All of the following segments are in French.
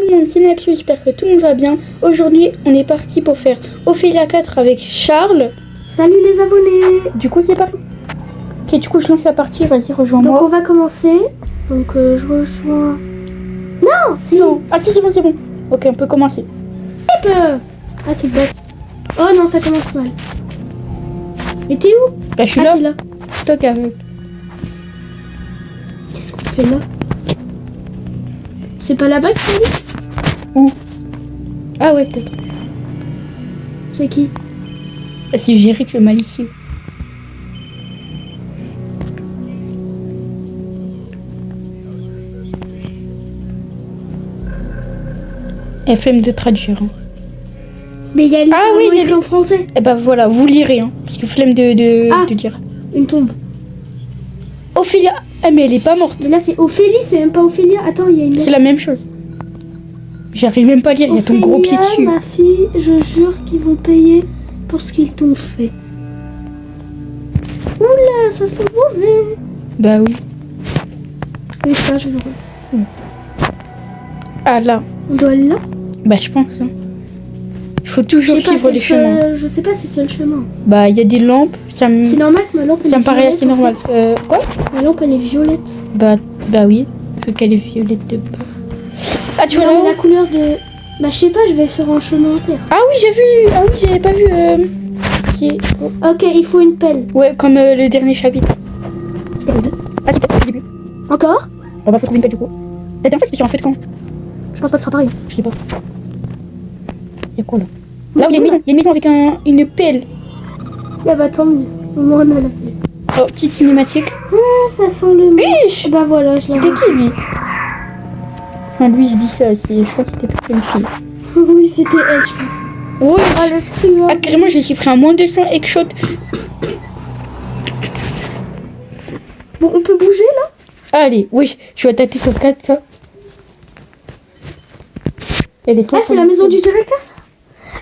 le monde, c'est Nathalie, j'espère que tout le monde va bien. Aujourd'hui, on est parti pour faire Ophélia 4 avec Charles. Salut les abonnés. Du coup, c'est parti. Ok, du coup, je lance la partie, vas-y, rejoins-moi. Donc on va commencer. Donc je rejoins... Non si. Non. Ah si, c'est bon. Ok, on peut commencer. Ah c'est bête. Oh non, ça commence mal. Mais t'es où? Bah, je suis t'es là. là. Stock aveugle. Qu'est-ce qu'on fait là? C'est pas là-bas que tu dis? Où? Ah ouais, peut-être. C'est qui? Ah, c'est Jéric le malicieux. Et flemme de traduire. Hein. Mais il y a une il y a écrit en français. Et bah voilà, vous lirez, hein, parce que flemme de dire. Une tombe. Ophélia. Ah mais elle est pas morte. Mais là c'est Ophélie, c'est même pas Ophélia. Attends, il y a une... C'est la même chose. J'arrive même pas à lire, il y a ton gros pied dessus. Ma fille, je jure qu'ils vont payer pour ce qu'ils t'ont fait. Oula, ça sent mauvais. Bah oui. Oui, ça, je vois. Ah là. On doit aller là? Bah je pense. Hein. Il faut toujours suivre les chemins. Je sais pas si c'est le chemin. Bah il y a des lampes. Ça me... C'est normal que ma lampe Ça me paraît assez normal. Quoi? Ma lampe elle est violette. Bah oui. Faut qu'elle est violette de base. Ah tu vois là? La couleur de... Bah je sais pas, je vais sur un chemin en terre. Ah oui j'ai vu. Ah oui j'avais pas vu. Ok, il faut une pelle. Ouais comme le dernier chapitre. C'était le 2. Ah c'est peut-être le début. Encore? Oh bah faut trouver une pelle du coup. La dernière fois c'était sur un feu de camp. Je pense pas que ce sera pareil. Je sais pas. Y'a quoi là? Là il y a une maison avec une pelle. Ah bah tant mieux. Au moins on a la pelle. Oh petite cinématique. Ah ça sent le... Ish. Bah voilà, je l'ai. C'était qui lui? Enfin lui je dis ça, je crois que c'était plutôt une fille. Oui c'était elle je pense. Oui. Oh l'escrivain. Ah carrément je suis pris un moins 200 Ekshot. Bon on peut bouger là? Allez, oui, je vais tâter sur 4 ça. Ah c'est la maison du directeur ça?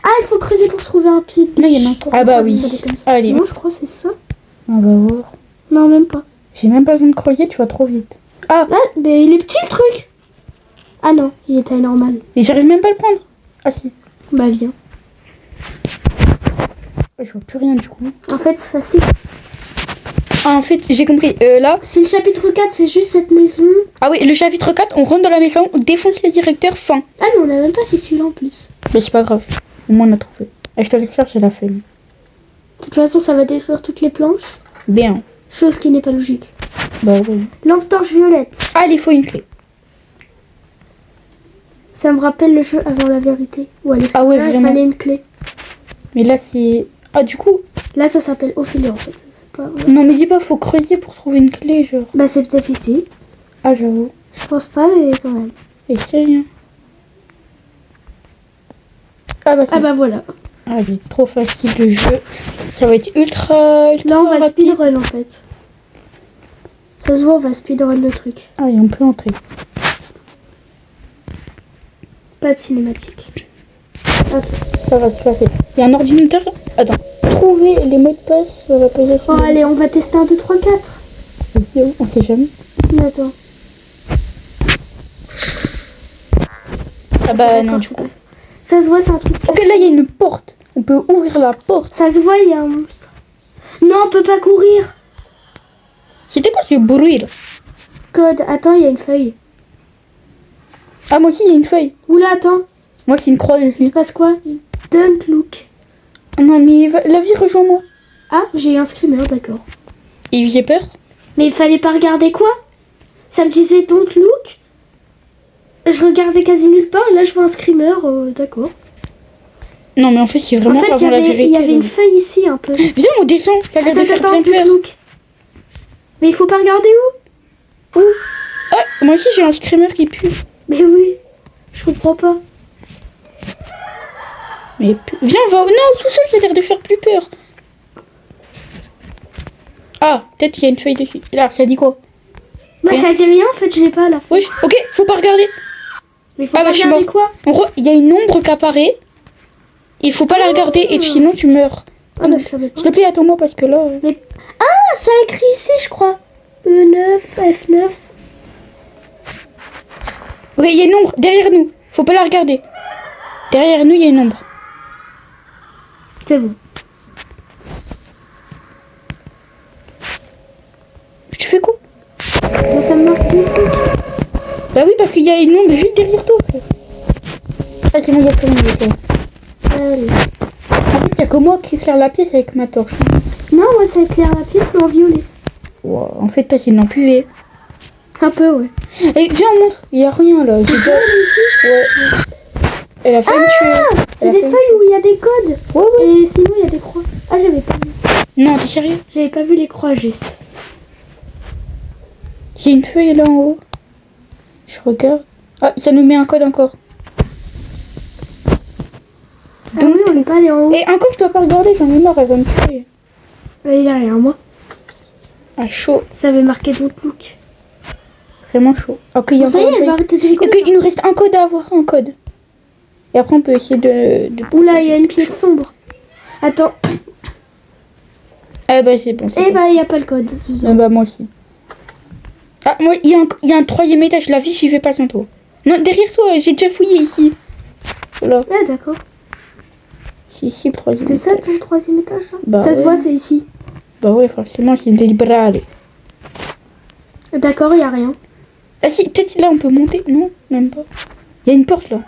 Ah il faut creuser pour trouver un pied de biche. Non il y en a encore. Ah bah oui. Allez. Non je crois que c'est ça. On va voir. Non même pas. J'ai même pas besoin de creuser, tu vas trop vite. Ah mais il est petit le truc. Ah non, il est taille normale. Et j'arrive même pas à le prendre. Ah si. Bah viens. Je vois plus rien du coup. En fait c'est facile. Ah en fait j'ai compris. Là. C'est le chapitre 4, c'est juste cette maison. Ah oui, le chapitre 4, on rentre dans la maison, on défonce le directeur, fin. Ah mais on a même pas fait celui-là en plus. Mais c'est pas grave. Au moins on a trouvé. Et je te laisse faire, j'ai la flemme. De toute façon ça va détruire toutes les planches. Bien. Chose qui n'est pas logique. Bah oui. Lampe torche violette. Ah il faut une clé. Ça me rappelle le jeu avant la vérité. Où elle est Ah ouais, il vraiment. fallait une clé. Mais là c'est... Ah du coup... Là ça s'appelle Ophélia en fait. C'est pas... Non mais dis pas, faut creuser pour trouver une clé genre. Bah c'est peut-être ici. Ah j'avoue. Je pense pas mais quand même. Et c'est rien. Ah bah, Ah bah voilà. Ah, il est trop facile le jeu. Ça va être ultra Là on va rapide. speedrun en fait. Ça se voit, on va speedrun le truc. Ah et on peut entrer. Pas de cinématique. Ah, ça va se passer. Il y a un ordinateur. Attends. Trouver les mots de passe sur la position. Oh allez, on va tester 1, 2, 3, 4. Ici, on sait jamais. Attends. Ah bah non du coup. Ça se voit, c'est un truc. Ok là il y a une porte. On peut ouvrir la porte. Ça se voit, il y a un monstre. Non, on peut pas courir. C'était quoi ce bruit là? Code, attends, il y a une feuille. Ah moi aussi il y a une feuille. Oula, attends. Moi c'est une croix Il se dessus. passe quoi? Don't look. Ah non mais la vie rejoins-moi. Ah, j'ai eu un screamer, d'accord. Et j'ai peur. Mais il fallait pas regarder quoi? Ça me disait don't look. Je regardais quasi nulle part et là je vois un screamer, d'accord. Non mais en fait c'est vraiment En fait, avant la vérité. il y avait une feuille ici un peu. Viens on descend. Ça a l'air de faire bien don't peur. look. Mais il faut pas regarder où? Ah moi aussi j'ai un screamer qui pue. Mais oui, je comprends pas. Mais viens, on va... Non, tout seul, ça a l'air de faire plus peur. Ah, peut-être qu'il y a une feuille dessus. Là, ça dit quoi? Bah ça dit rien en fait, je l'ai pas à la fin. Oui, ok, faut pas regarder. Mais faut Ah pas bah je suis regarder mort. quoi? Il y a une ombre qui apparaît. Il faut pas la regarder et sinon tu meurs. Ah bah je savais pas. S'il te plaît, attends-moi parce que là... Mais... Ah, ça a écrit ici je crois. E9, F9. Ok, il y a une ombre derrière nous. Faut pas la regarder. Derrière nous, il y a une ombre. C'est bon. Tu fais quoi? Donc, ça me marque tout. Bah oui, parce qu'il y a une ombre juste derrière toi. Frère. Ah, c'est bon, il y a plus rien. Allez. En fait, il y a que moi qui éclaire la pièce avec ma torche. Non, moi ça éclaire la pièce, mais en violet. Wow. En fait, c'est une lampe UV. Un peu, ouais. Et viens, on montre. Il y a rien là. J'ai pas... Ouais. Elle a failli me tuer. C'est des feuilles où il y a des codes. Ouais, ouais. Et sinon, il y a des croix. Ah, j'avais pas vu. Non, t'es sérieux? J'avais pas vu les croix juste. J'ai une feuille là en haut. Je regarde. Ah, ça nous met un code encore. Ah oui, on est pas allé en haut. Et encore, je dois pas regarder. J'en ai marre, elle va me tuer. Il est derrière moi. Ah, chaud. Ça avait marqué Don't Look. Vraiment chaud. Ok, il y a Ça y est, encore un elle va feuille. arrêter de Ok, rigoler. il nous reste un code à avoir, un code. Et après, on peut essayer de... Oula, il y a une pièce sombre. Attends. Ah bah, c'est bon. c'est Eh bon. bah, il n'y a pas le code. Ah bah, moi aussi. Ah, moi, il y a un troisième étage. La fiche, il fait pas son tour. Non, derrière toi, j'ai déjà fouillé ici. Voilà. Ah, d'accord. C'est ici le troisième C'est ça étage. ton troisième étage là Bah, ça se ouais. voit, c'est ici. Bah ouais, forcément, c'est une librale. D'accord, il n'y a rien. Ah si, peut-être là, on peut monter. Non, même pas. Il y a une porte là.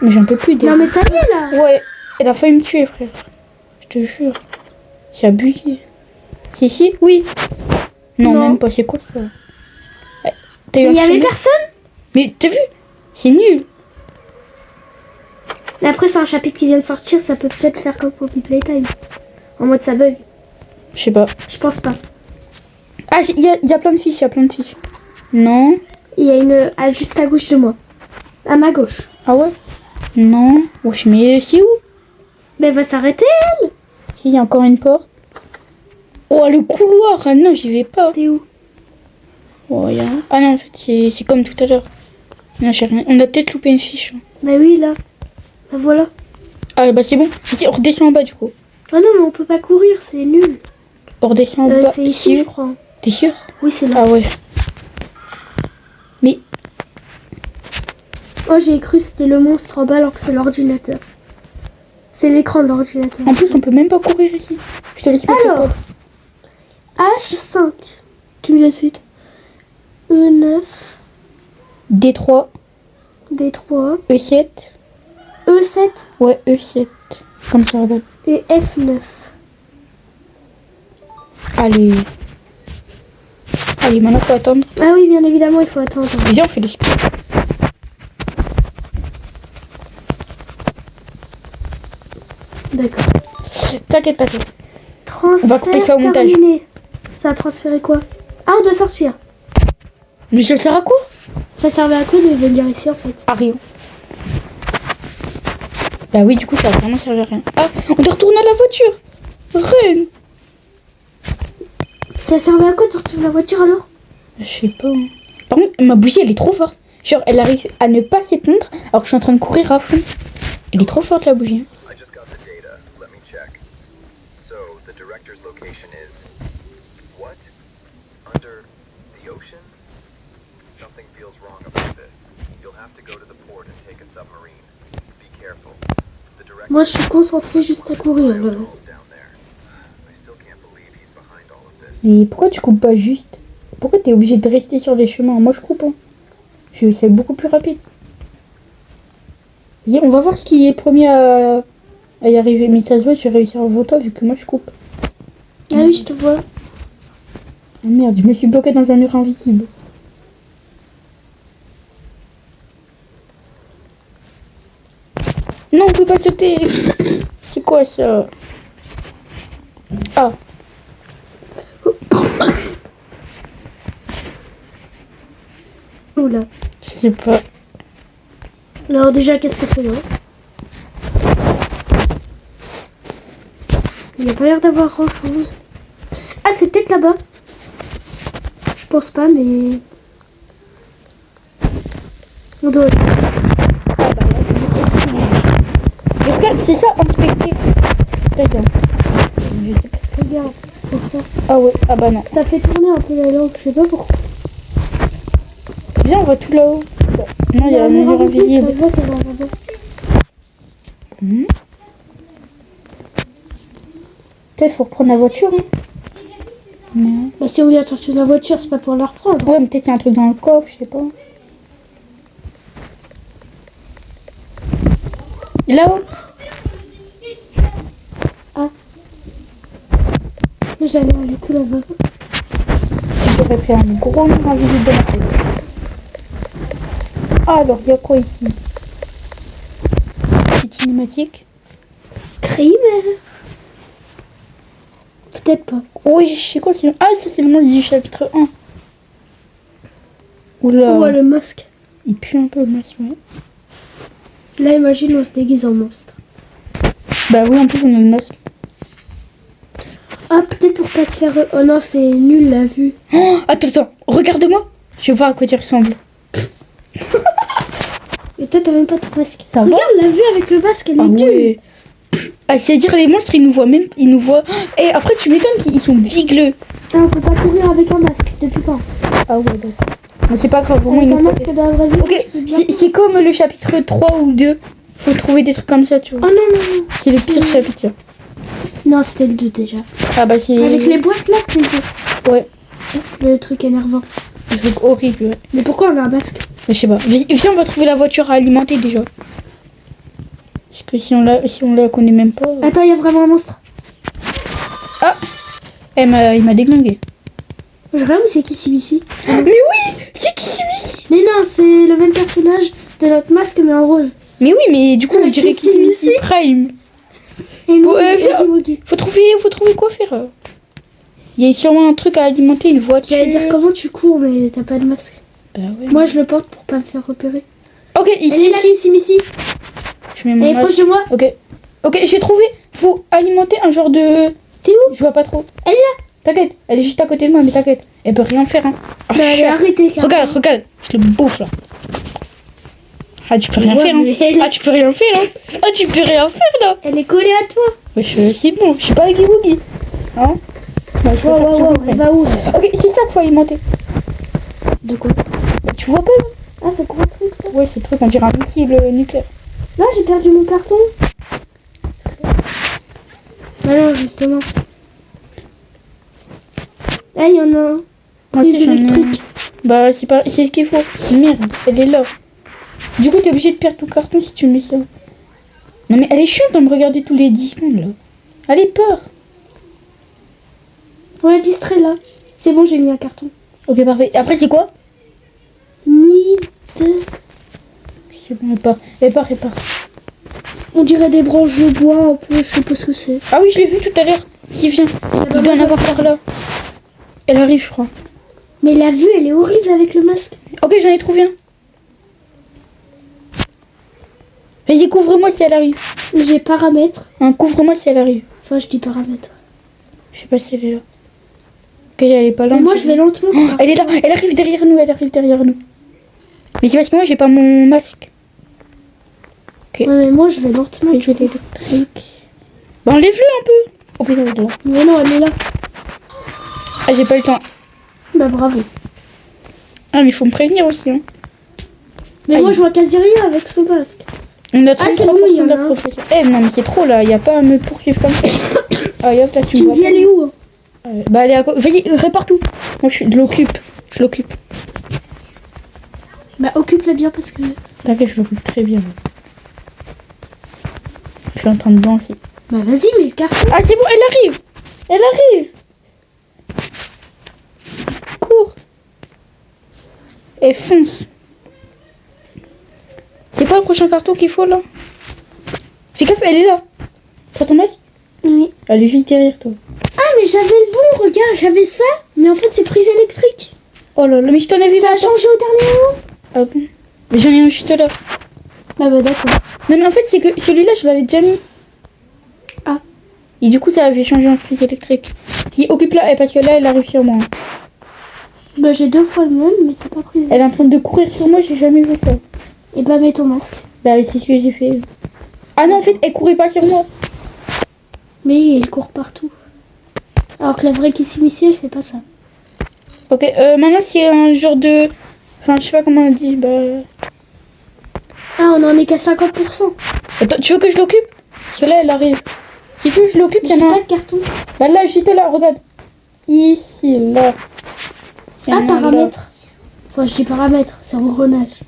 Mais j'en peux plus. Non, mais ça y est là. Ouais, elle a failli me tuer, frère. Je te jure. C'est abusé. C'est ici? Oui. Non, Non. même pas. C'est quoi ça? T'as eu Mais un il n'y avait sommeil? personne. Mais t'as vu? C'est nul. Et après, c'est un chapitre qui vient de sortir. Ça peut peut-être faire comme Poppy Playtime. En mode ça bug. Je sais pas. Je pense pas. Ah, il y a plein de fiches, il y a plein de fiches. Non. Il y a une juste à gauche de moi. À ma gauche. Ah ouais? Non. Wesh, mais c'est où? Mais elle va s'arrêter. Il y a encore une porte. Oh, le couloir. Ah non, j'y vais pas. T'es où? Oh, y a... Ah non, en fait, c'est comme tout à l'heure. Non, j'ai rien. On a peut-être loupé une fiche. Bah oui, là. Bah voilà. Ah bah c'est bon. Ici, on redescend en bas du coup. Ah non, mais on peut pas courir, c'est nul. On redescend en bas. C'est ici, je crois. T'es sûr? Oui, c'est là. Ah ouais. Mais Oh, j'ai cru que c'était le monstre en bas alors que c'est l'ordinateur. C'est l'écran de l'ordinateur. en plus, on peut même pas courir ici. Je te laisse mettre le Alors. code. H5. Tu me dis la suite. E9, D3, D3, E7. E7 Ouais, E7. Comme ça, regarde. et F9. Allez. Allez, maintenant, faut attendre. Ah oui, bien évidemment, il faut attendre. Viens, on fait l'espion. D'accord. T'inquiète, t'inquiète. Transfert On va couper ça au montage. terminé. Ça a transféré quoi? Ah, on doit sortir. Mais ça sert à quoi? Ça servait à quoi de venir ici en fait? À rien. Bah oui, du coup, ça va vraiment servir à rien. Ah, on doit retourner à la voiture. Reine. Ça servait à quoi de sortir de la voiture alors? Je sais pas. Hein. Par contre, ma bougie, elle est trop forte. Genre, elle arrive à ne pas s'éteindre alors que je suis en train de courir à fond. Elle est trop forte, la bougie. I just got the data. Let me check. So, the director's location is... What? Under the ocean? Something feels wrong about this. You'll have to go to the port and take a submarine. Be careful. The director Moi je suis concentrée juste à courir là. is down there. I still can't believe he's behind all of this. Mais pourquoi tu coupes pas juste? Pourquoi t'es obligé de rester sur les chemins? Moi, je coupe. Hein. C'est beaucoup plus rapide. Vas-y, on va voir ce qui est premier à y arriver. Mais ça se voit, je vais réussir avant toi vu que moi, je coupe. Ah oui, je te vois. Ah merde, je me suis bloqué dans un mur invisible. Non, on peut pas sauter. C'est quoi ça? Ah. Oula. Je sais pas. Alors déjà, qu'est-ce que c'est là? Il n'y a pas l'air d'avoir grand chose. Ah, c'est peut-être là-bas. Je pense pas, mais... On doit... Ah bah là, je regarde, c'est ça, inspecter. Regarde. Je sais pas. Regarde, c'est ça. Ah ouais, ah bah non. Ça fait tourner un peu la lampe, je sais pas pourquoi. Viens, on va tout là-haut. Non, il y a un mur invisible. Ça se voit, c'est dans le lavabo. Hmm. Peut-être faut reprendre la voiture. Hein. Non. Bah, si on vient chercher la voiture, c'est pas pour la reprendre. Ouais, mais peut-être qu'il y a un truc dans le coffre, je sais pas. Là-haut. J'allais aller tout là-bas. J'aurais pris un gros mur invisible de la tête. Ah, alors, il y a quoi ici? Petite cinématique. Screamer. Peut-être pas. Oui, je sais quoi, c'est... Ah, ça, c'est le nom du chapitre 1. Oula. Oh, le masque. Il pue un peu le masque, ouais. Là, imagine, on se déguise en monstre. Bah oui, en plus, on a le masque. Ah, peut-être pour pas se faire... Oh non, c'est nul, la vue. Oh, attends, regarde-moi. Je vais voir à quoi tu ressembles. Et toi, t'as même pas ton masque. Ça va? Regarde, la vue avec le masque, elle est Ah nulle. ouais. Ah, c'est-à-dire, les monstres, ils nous voient même... Ils nous voient... Et après, tu m'étonnes qu'ils sont vigleux. Ah, on peut pas courir avec un masque, depuis quand? Ah ouais, d'accord. Mais c'est pas grave, au moins, Avec ils un nous masque dans la vraie vie, Ok, je peux bien c'est comme le chapitre 3 ou 2. Faut trouver des trucs comme ça, tu Oh vois. non, non, non. C'est le pire chapitre. Non, c'était le 2 déjà. Ah bah c'est... Avec les boîtes là, c'était le 2. Ouais, Le truc énervant. un truc horrible, ouais. Mais pourquoi on a un masque? Mais je sais pas. Viens, on va trouver la voiture à alimenter déjà. Parce que si on la connaît même pas... Attends, il y a vraiment un monstre. Ah, il m'a déglingué. Je regarde, c'est qui celui-ci? Mais oui, c'est qui celui-ci? Mais non, c'est le même personnage de notre masque, mais en rose. Mais oui, mais du coup, on Ah, dirait qui qui celui-ci celui-ci Prime. Et nous, Bon, viens. Huggy Wuggy. Faut trouver quoi faire. Là. Il y a sûrement un truc à alimenter, une voiture. J'allais dire comment tu cours, mais t'as pas de masque. Bah ouais. Moi, je le porte pour pas me faire repérer. Ok, Elle est ici, là, ici. Je mets Elle mon est proche masque. de moi. Ok, j'ai trouvé. Faut alimenter un genre de... T'es où? Je vois pas trop. Elle est là. T'inquiète, elle est juste à côté de moi, mais t'inquiète. Elle peut rien faire, hein. Ah, Bah, elle est chien. arrêtée. carrément. Regarde, je le bouffe, là. Ah, tu peux rien Ouais, faire, hein. mais elle- Ah, tu peux rien faire, hein. Ah, tu peux rien faire, là. Elle est collée à toi. C'est bon, je suis pas Huggy Wuggy. Hein. Bah, je vais faire Wow, ça, elle va où? Ok, c'est ça qu'il faut alimenter. De quoi? Bah, tu vois pas, là? Ah, c'est gros truc là. Ouais, ce truc, on dirait un missile nucléaire. Là, j'ai perdu mon carton. Bah non, justement. Là, il y en a un. Moi Prise aussi, j'en ai un. électrique. Bah, c'est ce qu'il faut. Merde, elle est là. Du coup, t'es obligé de perdre ton carton si tu mets ça. Non, mais elle est chiante à me regarder tous les 10 secondes, là. Elle est peur. Ouais, distrait là. C'est bon, j'ai mis un carton. Ok, parfait. Après, c'est quoi? Need. C'est bon, elle part. On dirait des branches de bois un peu, je sais pas ce que c'est. Ah oui, je l'ai vu tout à l'heure. Qui vient? Il doit en avoir par là. Elle arrive, je crois. Mais la vue, elle est horrible avec le masque. Ok, j'en ai trouvé un. Vas-y, couvre-moi si elle arrive. J'ai paramètres. Hein, couvre-moi si elle arrive. Enfin, je dis paramètres. Je sais pas si elle est là. Ok, elle est pas là. Mais moi, je vais lentement. Oh, elle est là, elle arrive derrière nous, Mais c'est parce que moi, j'ai pas mon masque. Ouais, mais moi, je vais lentement. Et je vais l'électrique. Bah, enlève-le un peu. Oh putain, elle est là. Mais non, elle est là. Ah, j'ai pas le temps. Bah, bravo. Ah, mais faut me prévenir aussi, hein. Mais Aïe. moi, je vois quasi rien avec ce masque. On a Ah, c'est 33% bon, il y en a un. d'appropriation. Eh, non, mais c'est trop, là. Y a pas à me poursuivre comme ça. Ah, hop, là, tu Tu me me vois dis, pas. elle est où hein? Bah, elle est à côté. Vas-y, répare tout. Moi, je l'occupe. Bah, occupe-la bien parce que. T'inquiète, je l'occupe très bien. Je suis en train de danser. Bah, vas-y, mets le carton. Ah, c'est bon, elle arrive. Cours. Et fonce. C'est quoi le prochain carton qu'il faut, là? Fais gaffe, elle est là. T'as ton masque? Oui. Elle est juste derrière toi. Ah, mais j'avais le bon, regarde, j'avais ça. Mais en fait, c'est prise électrique. Oh là là, mais je t'en avais Ça a pas. changé au dernier moment. Ah bon? Mais j'en ai un juste là. Bah, d'accord. Non, mais en fait, c'est que celui-là, je l'avais déjà mis. Ah. Et du coup, ça avait changé en prise électrique. Puis occupe-la, parce que là, elle arrive sur moi. Bah, j'ai 2 fois le même, mais c'est pas prise. Elle est en train de courir sur moi, j'ai jamais vu ça. Et bah, mets ton masque. Bah, c'est ce que j'ai fait. Ah non, en fait, elle courait pas sur moi. Mais il court partout. Alors que la vraie Cassie ici, elle fait pas ça. Ok, maintenant, c'est un genre de... Enfin, je sais pas comment on dit. Bah... Ah, on en est qu'à 50%. Attends, tu veux que je l'occupe? Parce que là, elle arrive. Si tu veux, je l'occupe, J'ai il y en a pas un. de carton. Bah là, juste là, regarde. Ici, là. Il y en Ah, a paramètres. Enfin, je dis paramètres, c'est engrenage. là.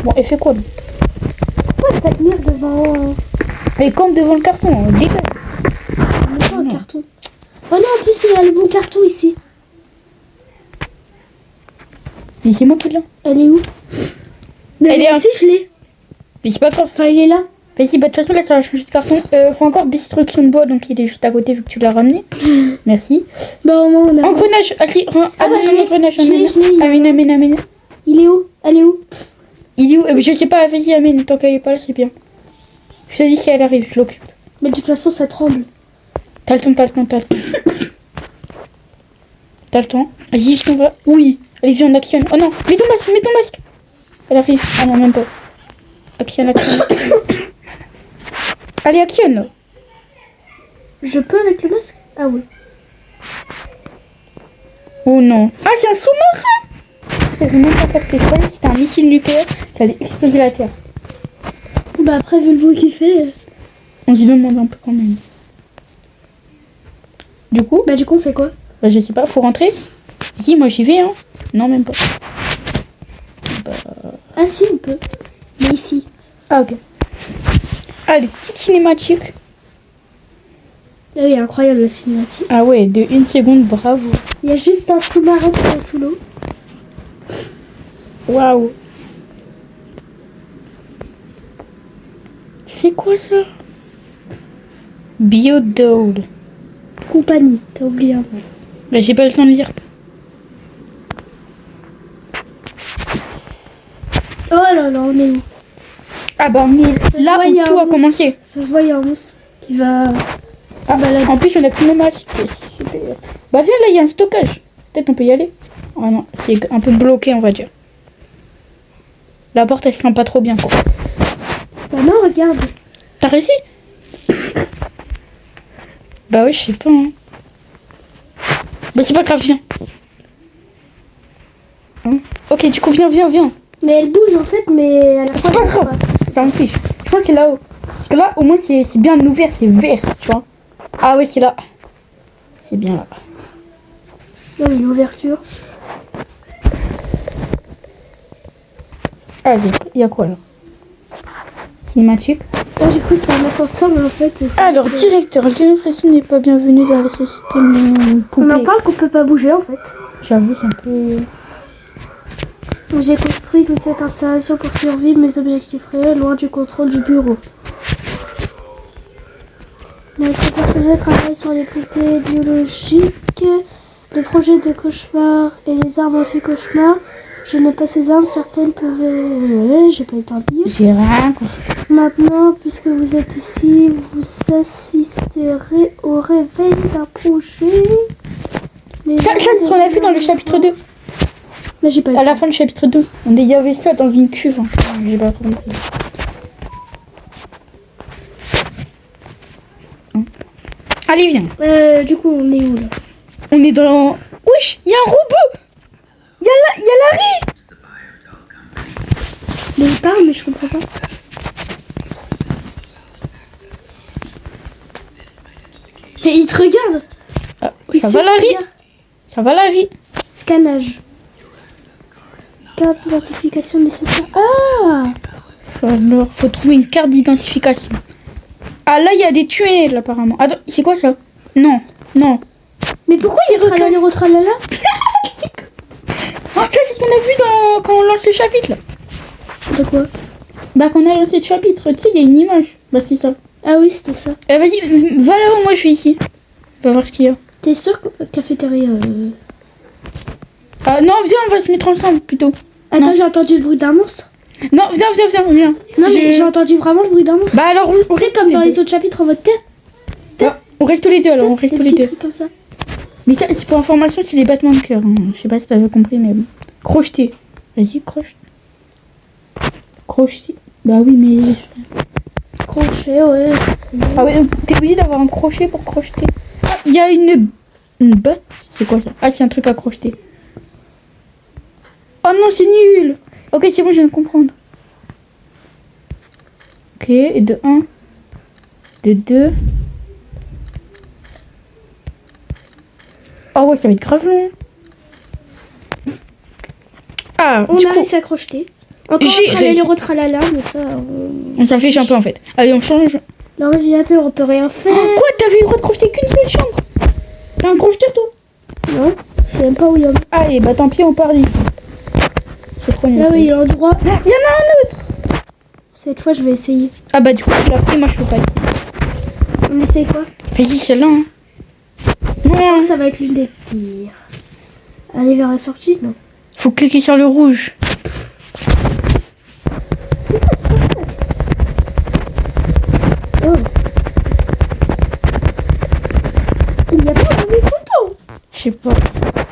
Bon, elle fait quoi, là? Pourquoi ça tenir devant Elle campe devant le carton, dégage. un carton? Oh non, en plus, il y a le bon carton ici. Mais c'est moi qui l'ai. Elle est où? Mais Elle est moi aussi, je l'ai. Mais c'est pas grave. Enfin, il est là. Vas-y, bah de toute façon, là, ça va changer de carton. Faut encore destruction de bois, donc il est juste à côté vu que tu l'as ramené. Merci. Bah, au moins, on a. Engrenage. Ah si, Ah bah, je l'ai. engrenage. Je l'ai. Amène. Il est où? Elle est où? Il est où? Je sais pas, vas-y, amène. Tant qu'elle est pas là, c'est bien. Je te dis si elle arrive, je l'occupe. Mais de toute façon, ça tremble. T'as le temps. T'as le temps. Vas-y, est-ce qu'on va. Oui. Allez, viens, on actionne. Oh non, mets ton masque. Elle arrive. Ah non, même pas. Actionne. Allez, actionne. Je peux avec le masque? Ah oui. Oh non. Ah, c'est un sous-marin. J'avais même pas capté. Je croyais que c'était un missile nucléaire qui allait exploser la Terre. Bah, après, vu le bruit qu'il fait. On se demande un peu quand même. Du coup, Bah, du coup, on fait quoi? bah, je sais pas, faut rentrer. Si, moi j'y vais, hein. Non, même pas. Ah, si, on peut. Mais ici. Ah, ok. Allez, petite cinématique. Ah oui, incroyable la cinématique. Ah ouais, de 1 seconde, bravo. Il y a juste un sous-marin qui est sous l'eau. Waouh. C'est quoi ça? Biodole. Compagnie, t'as oublié un mot. Bah, j'ai pas le temps de lire. Oh là là, on est où? Ah bah on est là voit, il y où a tout un a commencé. Ça se voit, il y a un monstre qui va se Ah, balader. en plus on a plus le masque. Super. Bah viens là, il y a un stockage. Peut-être on peut y aller. Ah non, c'est un peu bloqué on va dire. La porte elle se sent pas trop bien quoi. Bah non, regarde. T'as réussi? Bah ouais, je sais pas. Hein. Bah c'est pas grave, viens. Hein, ok, du coup viens. Mais elle bouge en fait, mais à la C'est pas grave. Ça me fiche. Je pense que c'est là-haut. Parce que là, au moins, c'est bien ouvert, c'est vert, tu vois. Ah ouais, c'est là. C'est bien là. Non, mais l'ouverture. Allez, il y a quoi là? Cinématique. Ah, j'ai cru que c'était un ascenseur, mais en fait. c'est- Alors, c'est- directeur, j'ai l'impression n'est pas bienvenu dans le système On en poupée. parle qu'on peut pas bouger en fait. J'avoue, c'est un peu... J'ai construit toute cette installation pour survivre mes objectifs réels loin du contrôle du bureau. Notre personnel travaille sur les poupées biologiques, les projets de cauchemar et les armes anti-cauchemar. Je n'ai pas ces armes, certaines peuvent... j'ai pas le temps de lire. J'ai rien compris. Maintenant, puisque vous êtes ici, vous assisterez au réveil d'un projet. Mais Ça, c'est ce qu'on a vu dans le chapitre 2. Mais j'ai pas le À temps. la fin du chapitre 2. Il y avait ça dans une cuve. Hein. J'ai pas compris. Hein. Allez, viens. Du coup, on est où là? On est dans... Wesh, il y a un robot. Il y a Larry. Mais il parle, mais je comprends pas. Mais il te regarde. Ah, Il ça se va, Larry? regarde. Ça va, Larry? Scannage. Carte d'identification nécessaire. Ah! Alors, faut trouver une carte d'identification. Ah, là, il y a des tunnels, apparemment. Attends, c'est quoi ça? Non. Mais pourquoi il y a tralala? Oh, ça, c'est ce qu'on a vu quand on lance le chapitre, là. De quoi? Bah, quand on a lancé le chapitre, tu sais, il y a une image. Bah, c'est ça. Ah oui, c'était ça. Vas-y, va là-haut, moi, je suis ici. On va voir ce qu'il y a. T'es sûr que cafétéria Ah, non, viens, on va se mettre ensemble, plutôt. Attends, Non. j'ai entendu le bruit d'un monstre. Non, viens. Non, mais j'ai entendu vraiment le bruit d'un monstre. Bah, alors, on Tu sais, reste comme tous dans les les autres chapitres en mode terre. deux. Ah, on reste tous les deux, alors, on reste tous les deux. Trucs comme ça. Mais ça, c'est pour information, c'est les battements de cœur. Hein. Je sais pas si t'avais compris, mais bon. Crocheter. Vas-y, croche. Crocheter. Bah oui, mais... Crochet, ouais. Ah ouais, t'es obligé d'avoir un crochet pour crocheter. Ah, il y a une botte. C'est quoi ça? Ah, c'est un truc à crocheter. Oh Oh non, c'est nul. Ok, c'est bon, je viens de comprendre. Ok, et de 1. De 2. Oh ouais, ça va être grave long. Ah, On du a coup, réussi à crocheter. Encore j'ai un réussi. tralala, mais ça... On s'en fiche un peu en fait. Allez, on change. L'ordinateur, on peut rien faire. Oh, quoi, t'avais le droit de crocheter qu'une seule chambre? T'as un crocheteur, toi? Non, je sais même pas où il y en a. Allez, bah tant pis, on part d'ici. C'est trop nul. Ah oui, il y a un endroit. Il y en a un autre. Cette fois, je vais essayer. Ah bah du coup, tu l'as pris, moi je peux pas essayer. On essaye quoi? Vas-y, celle-là. Hein. Je Non, pense que ça va être l'une des pires. Aller vers la sortie? Non. faut cliquer sur le rouge. C'est quoi ça? Oh. Il y a pas de photos. Je sais pas.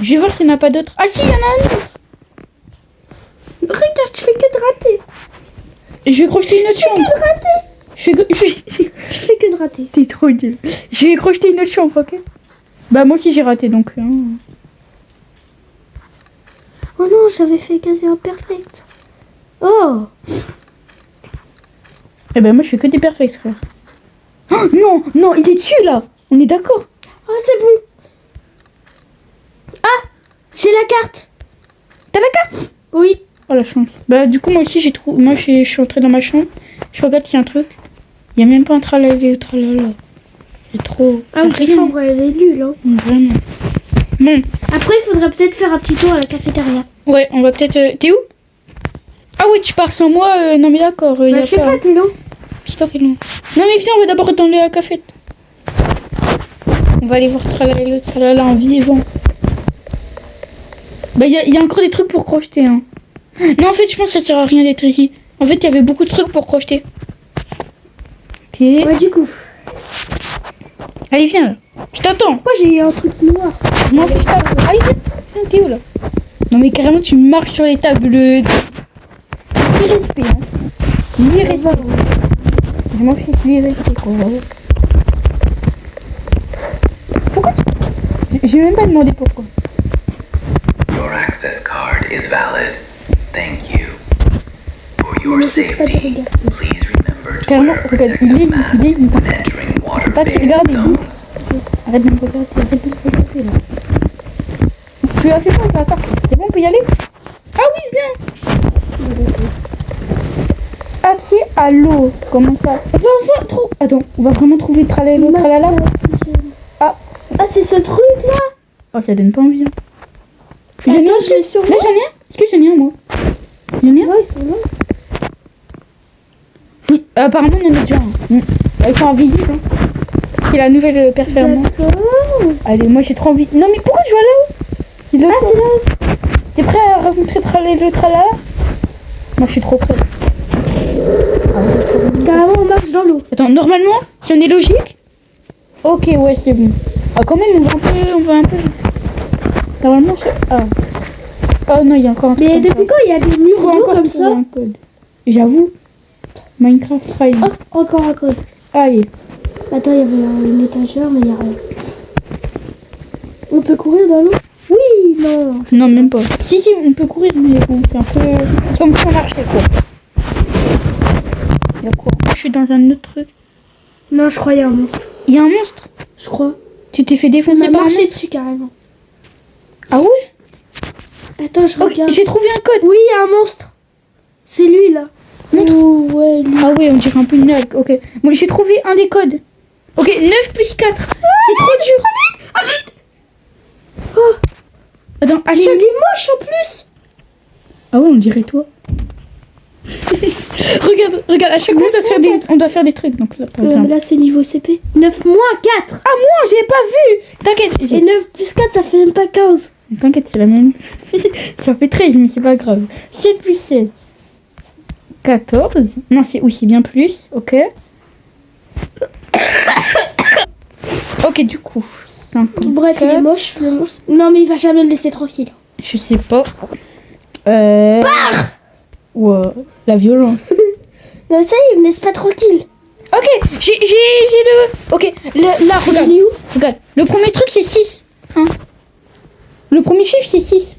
Je vais voir s'il n'y en a pas d'autres. Ah si, il y en a un autre. Regarde, je fais que de rater. Et je vais crocheter une autre Je fais chambre. que de rater. Je fais que de rater. T'es trop nul. Je vais crocheter une autre chambre, ok? Bah moi aussi j'ai raté donc. Hein. Oh non, j'avais fait quasi imperfect. Oh. Eh ben moi je fais que des perfects, frère. Oh, non, non, il est dessus là. On est d'accord. Oh, c'est bon. Ah, j'ai la carte. T'as la carte? Oui. Oh la chance. Bah du coup moi aussi j'ai trouvé. Moi je suis entrée dans ma chambre. Je regarde s'il y a un truc. Il y a même pas un tralala. C'est trop. Ah, votre chambre, elle est nulle. Hein. Vraiment. Bon. Après, il faudrait peut-être faire un petit tour à la cafétéria. Ouais, on va peut-être. T'es où? Ah ouais, tu pars sans moi. Non mais d'accord. Bah, je sais pas, t'es là. C'est toi qui est long. Non mais viens, on va d'abord dans la café. On va aller voir tralala en vivant. Bah il y a encore des trucs pour crocheter. Hein. Non en fait je pense que ça sert à rien d'être ici. En fait il y avait beaucoup de trucs pour crocheter. Ok. Ouais, du coup. Allez viens là. Je t'attends. Pourquoi j'ai eu un truc noir? Je m'en fiche, t'attends. Allez viens. Viens, t'es où là? Non mais carrément tu marches sur les tables. Ni respect. Hein. Ni respect. Je m'en fiche, ni respect quoi. Pourquoi tu... J'ai même pas demandé pourquoi. Your access card is valid. Thank you. For your safety, please remember to Carrément, wear a regarde, protective il mask hésite. when entering pas que tu water-based regardes, il zones. Arrête de me regarder là. Tu as fait quoi avec la carte? C'est bon, on peut y aller? Ah oui, viens. Accès à l'eau. Comment ça? On va enfin trouver. Attends, on va vraiment trouver tralala. Ah. Ah, c'est ce truc là. Oh, ça donne pas envie. Hein. Attends, J'en ai un. je vais sur Là, j'en ai un. Est-ce que j'en ai un, moi? J'en ai un? Ouais, ils sont là. Oui, apparemment, il y en a déjà un. Ils sont invisibles. Hein. C'est la nouvelle performance. D'accord. Allez, moi, j'ai trop envie. Non, mais pourquoi tu vas là-haut? C'est là. Ah, c'est là. T'es prêt à rencontrer le tralala? Moi, je suis trop prêt. Carrément, on marche dans l'eau. Attends, normalement, si on est logique. Ok, ouais, c'est bon. Ah, quand même, on va un peu. Normalement, c'est. Ah. Oh non, il y a encore un truc. Mais comme depuis ça. quand il y a des murs Faut d'eau encore comme trouver ça? un code. J'avoue. Minecraft File. Oh, encore un code. Allez. Attends, il y avait une étagère, mais il n'y a rien. On peut courir dans l'eau? Oui, non. Non, même pas. Si, on peut courir, mais bon, c'est un peu. C'est comme si on marchait, quoi. Il y a quoi? Je suis dans un autre truc. Non, je crois qu'il y a un monstre. Il y a un monstre. Je crois. Tu t'es fait On défoncer a par un marché monstre? dessus carrément. Ah ouais? Attends, je Ok, regarde. j'ai trouvé un code. Oui, il y a un monstre. C'est lui là. Montre. Oh, ouais, lui. Ah ouais, on dirait un peu une algue. Ok. Bon, j'ai trouvé un des codes. Ok, 9 plus 4. C'est trop dur. Oh, Attends, à mais chaque... il est moche en plus. Ah ouais, on dirait toi. regarde, à chaque fois on doit faire des trucs. Donc là, par Mais exemple. là, c'est niveau CP. 9 moins 4. Ah moi, j'ai pas vu. T'inquiète. Et 9 plus 4, ça fait même pas 15. T'inquiète, c'est la même. Ça fait 13, mais c'est pas grave. 7 plus 16. 14. Non, c'est bien plus. Ok. Ok, du coup. 5. Bref, il est moche, le monstre. Non, mais il va jamais me laisser tranquille. Je sais pas. Ouais, la violence. Non, ça y est, il me laisse pas tranquille. Ok, j'ai le... Ok, là, regarde. Il est où? Regarde, le premier truc c'est 6. Hein. Le premier chiffre c'est 6.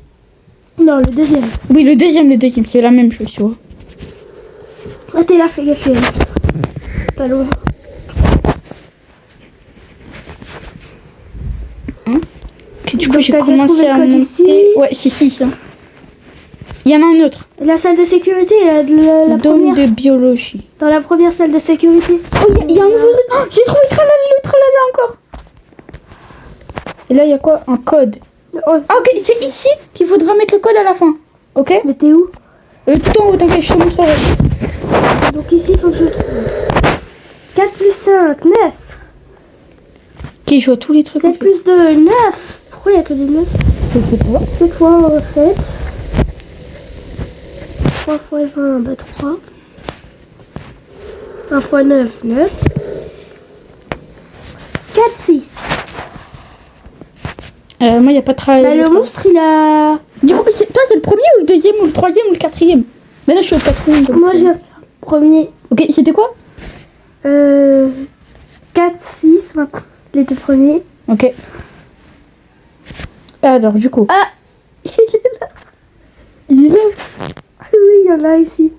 Non, le deuxième. Oui, le deuxième, c'est la même chose, tu vois. Ah, t'es là, fais gaffe. Pas loin. Ok, du coup, Donc, j'ai t'as déjà commencé trouvé le à code monter. ici. Ouais, c'est 6. Hein. Il y en a un autre. La salle de sécurité, la Dôme première. de biologie. Dans la première salle de sécurité. Oh, il y a un nouveau... Oh, j'ai trouvé le tralala encore. Et là, il y a quoi? Un code. Oh, Ah, ok, c'est ici qu'il faudra mettre le code à la fin. Ok? mais t'es où? Tout en haut, t'inquiète, je te montrerai. Donc ici, il faut que je trouve. 4 plus 5, 9. Ok, je vois tous les trucs. 7 plus 2, 9. Pourquoi il n'y a que des 9? Je sais pas. 7 fois 7. 3 fois 1, bah 3. 1 fois 9, 9. 4, 6. Moi, il n'y a pas de travail. Bah, le monstre, il a... Du coup, toi, c'est le premier ou le deuxième ou le troisième ou le quatrième? Mais là, je suis au quatrième. donc. Moi, j'ai fait le premier. Ok, c'était quoi? 4, 6, les deux premiers. Ok. Alors, du coup. Ah, il est là. Il est là. Ah oui, il y en a ici.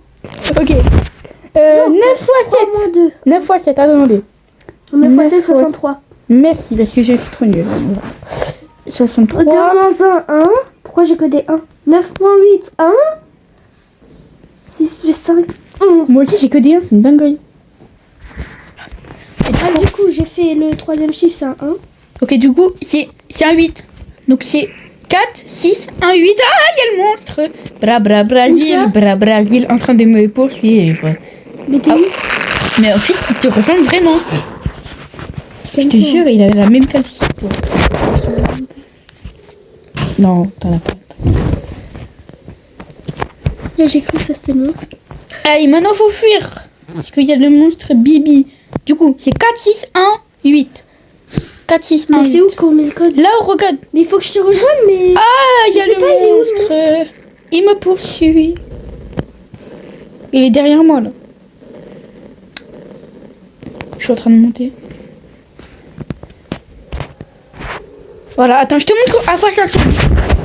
Ok. 9 fois 7. Moins 2. 9 fois 7, attendez. 9 fois 9 7, fois 63. Merci, parce que je suis trop nulle. 63. 2 moins 1, 1. Pourquoi j'ai que des 1? 9 moins 8, 1. 6 plus 5, 11. Moi aussi, j'ai que des 1, c'est une dinguerie. Ah, du coup, j'ai fait le troisième chiffre, c'est un 1. Ok, du coup, c'est un 8. Donc, c'est 4, 6, 1, 8. Ah, il y a le monstre. Bra Brasil, en train de me poursuivre. Mais t'es Ah. où? Mais en fait, il te ressemble vraiment. Je te jure, il a la même calvitie. toi. Non, t'en as pas. Là, j'ai cru que ça c'était monstre. Allez, maintenant, faut fuir. Parce qu'il y a le monstre Bibi. Du coup, c'est 4, 6, 1, 8. 4, 6, 1, Mais 8. c'est où qu'on met le code? Là, regarde. Mais il faut que je te rejoigne, mais. Ah, il y a Je sais le pas, il est où, le monstre. Il me poursuit. Il est derrière moi, là. Je suis en train de monter. Voilà, attends, je te montre à quoi ça ressemble.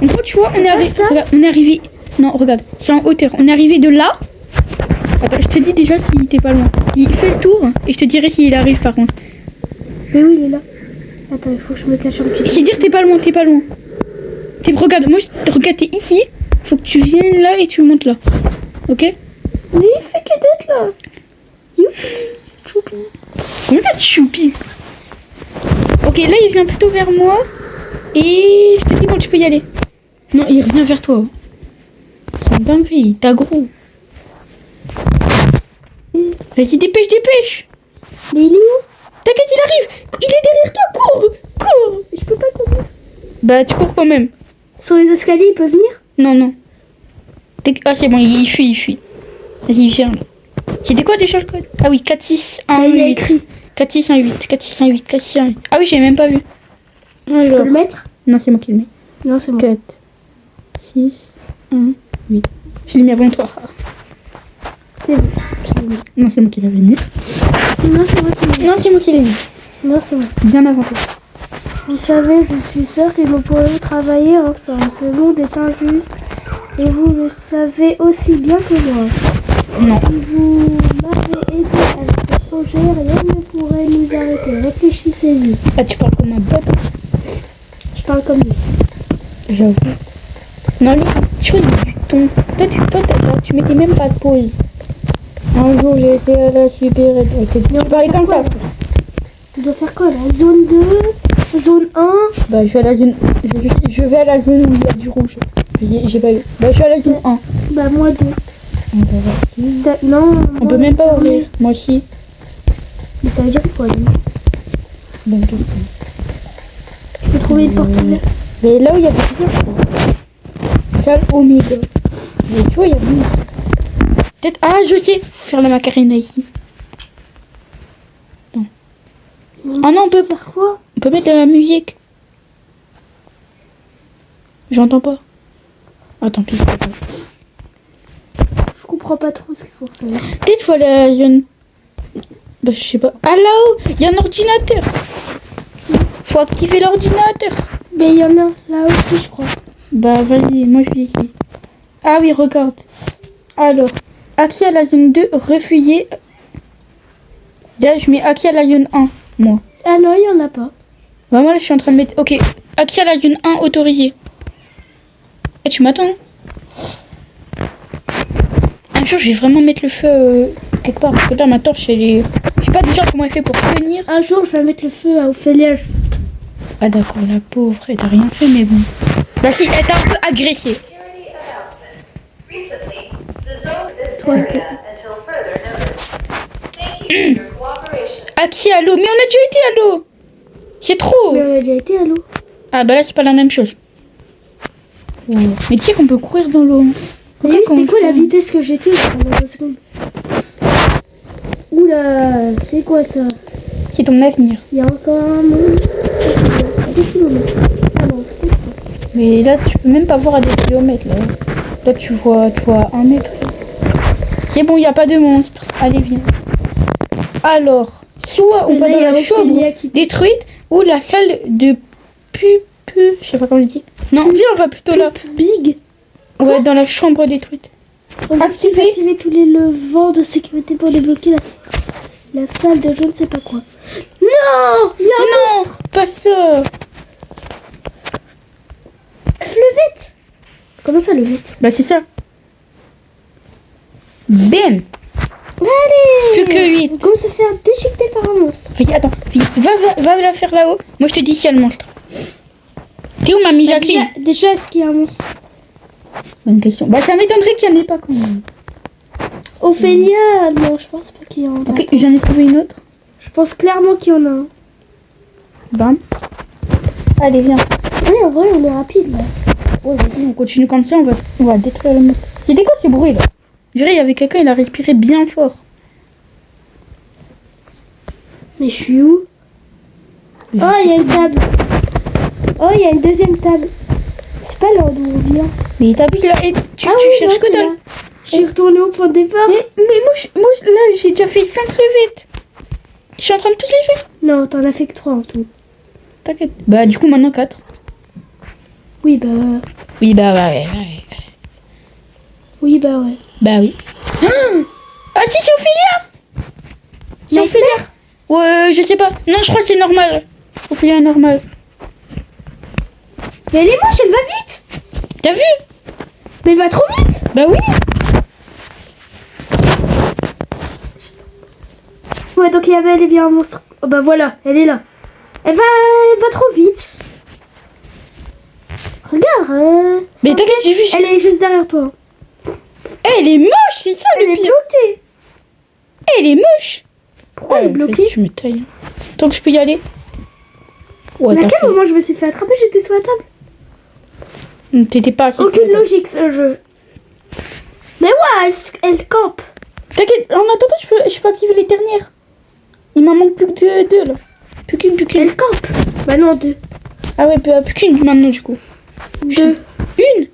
En gros, tu vois, C'est pas ça regarde, on est arrivé. Non, regarde, c'est en hauteur. On est arrivé de là. Attends, je te dis déjà s'il était pas loin. Il fait le tour et je te dirai s'il arrive par contre. Mais oui, il est là. Attends, il faut que je me cache un petit peu. C'est dire t'es pas loin, t'es pas loin. Regarde, moi, regarde, t'es ici. Faut que tu viennes là et tu montes là. Ok? Mais il fait que d'être là. Youpi. Choupi. Comment ça, choupi? Ok, là, il vient plutôt vers moi. Et je te dis quand tu peux y aller. Non, il revient vers toi. C'est une dinguerie, t'as gros. Vas-y, dépêche. Mais il est où? T'inquiète, il arrive. Il est derrière toi, cours. Je peux pas courir. Bah, tu cours quand même. Sur les escaliers, il peut venir? Non. Ah, c'est bon, il fuit. Vas-y, viens. C'était quoi déjà le code? Ah oui, 4, 6, 1, Il y a 8. écrit. 4, 6, 1, 8. 4, 6, 1, 8. 4, 6, 1, 8. Ah oui, j'ai même pas vu. Je Alors. peux le mettre? Non, c'est moi qui le mets. Non, c'est bon. 4, 6, 1, 8. Je l'ai mis avant toi. C'est bon. Non, c'est moi qui l'avais mis. Non, c'est moi qui l'ai. Non, c'est moi qui l'ai mis. Non, c'est moi. Bien avant toi. Vous savez, je suis sûre que nous pourrions travailler ensemble. Ce monde est injuste et vous le savez aussi bien que moi. Non. Si vous m'avez aidé avec ce projet, rien ne pourrait nous arrêter. Réfléchissez-y. Ah, tu parles comme un bot. Je parle comme lui. J'avoue. Non, lui, tu vois, il a du ton. Toi, tu mettais même pas de pause. Un jour, j'ai été à la super... Tu parlais comme ça. Tu dois faire quoi là? Zone 2, zone 1. Bah, je vais à la zone... Je vais à la zone où il y a du rouge. J'ai pas eu. Bah, je suis à la zone 1. Bah moi 2. On va voir ce qu'il y a. Non. On peut même pas ouvrir. Moi aussi. Mais ça veut dire quoi lui? Bonne question. Je peux trouver une porte ouverte. Mais là où il y a plusieurs salle Oméga. Mais tu vois, il y a plus ici. Peut-être... Ah, je sais. Faire la macarena ici. Ah non, on peut faire quoi? On peut mettre de la musique. J'entends pas. Ah, tant pis. Je comprends pas trop ce qu'il faut faire. Peut-être faut aller à la zone... Bah, je sais pas. Ah, là-haut, il y a un ordinateur. Faut activer l'ordinateur. Mais il y en a là aussi, je crois. Bah, vas-y, moi je suis ici. Ah oui, regarde. Alors, accès à la zone 2, refusé. Là, je mets accès à la zone 1, moi. Ah non, il y en a pas. Vraiment, là, je suis en train de mettre... Ok, accès à la zone 1, autorisé. Eh, tu m'attends? Un jour, je vais vraiment mettre le feu quelque part. Parce que là, ma torche, elle est... Je sais pas déjà comment elle fait pour tenir. Un jour, je vais mettre le feu à Ophélia juste. Ah d'accord, la pauvre, elle t'a rien fait, mais bon. Bah si, elle t'a un peu agressée. Security announcement. Recently, the zone is area until further notice. Thank you for your cooperation. Accès à l'eau, mais on a déjà été à l'eau. C'est trop. Mais on a déjà été à l'eau. Ah bah là, c'est pas la même chose. Ouais. Mais tu sais qu'on peut courir dans l'eau. Mais oui, c'était quoi la vitesse que j'étais pendant 2 secondes? Oula, c'est quoi ça? C'est ton avenir. Il y a encore un monstre. Ça fait à des kilomètres. Ah non, peut-être pas. Mais là, tu peux même pas voir à des kilomètres. Là tu vois 1 mètre. C'est bon, il n'y a pas de monstre. Allez, viens. Alors, soit on Mais va là, dans il y a la chambre Ophélia qui- détruite ou la salle de je sais pas comment je dis. Non, viens, on va plutôt là. Big. On va être dans la chambre détruite. On va Activer. activer tous les levants de sécurité pour débloquer la salle de je ne sais pas quoi. Non, il y a un Non, pas ça. levette. Comment ça levette? Bah c'est ça. Bam. Allez. Plus que 8. Comment se faire déchiqueter par un monstre? Attends, va la faire là-haut. Moi je te dis s'il y a le monstre. T'es où mamie Jacqueline? Déjà, est-ce qu'il y a un monstre? Bonne question. Bah ça m'étonnerait qu'il n'y en ait pas quand même. Ophélia, non, je pense pas qu'il y en a. Ok, j'en ai trouvé une autre. Je pense clairement qu'il y en a un. Bam. Allez, viens. Oui, en vrai, on est rapide là. Ouais, vas-y, on continue comme ça, on va détruire le monstre. C'était quoi ce bruit là? Je dirais il y avait quelqu'un, il a respiré bien fort. Mais je suis où? Oh, il y a une table. Oh, il y a une deuxième table. C'est pas là d'où on vient. Mais t'abuses là, et tu Ah oui, cherches non, que c'est dalle. là. Je suis retournée au point de départ. Mais moi, là, j'ai déjà fait 5 levettes. Je suis en train de tous les faire. Non, t'en as fait que 3 en tout. T'inquiète. Bah, du coup, maintenant 4. Oui, bah. Oui, bah, ouais. Oui, bah ouais. Bah, oui. Ah, si, c'est Ophélia. C'est Ophélia. Ouais, je sais pas. Non, je crois que c'est normal. Ophélia est normal. Mais elle est moche, elle va vite. T'as vu? Mais elle va trop vite. Bah, oui. Ouais, donc il y avait elle est bien un monstre. Oh, bah voilà, elle est là. Elle va trop vite. Regarde. Mais t'inquiète, j'ai vu. Elle est juste derrière toi. Elle est moche, c'est ça Elle le est pire. bloquée. Elle est moche. Pourquoi elle est bloquée? vas-y, je me taille. Tant que je peux y aller. Ouais, Mais à t'as quel fait. moment je me suis fait attraper? J'étais sur la table. T'étais pas assez. Aucune fort. logique ce jeu. Mais ouais, elle campe. T'inquiète, en attendant, je peux activer les dernières. Il m'en manque plus que 2 là. Plus qu'une. Elle campe. Bah non, 2. Ah ouais, plus qu'une maintenant du coup. 2. Une.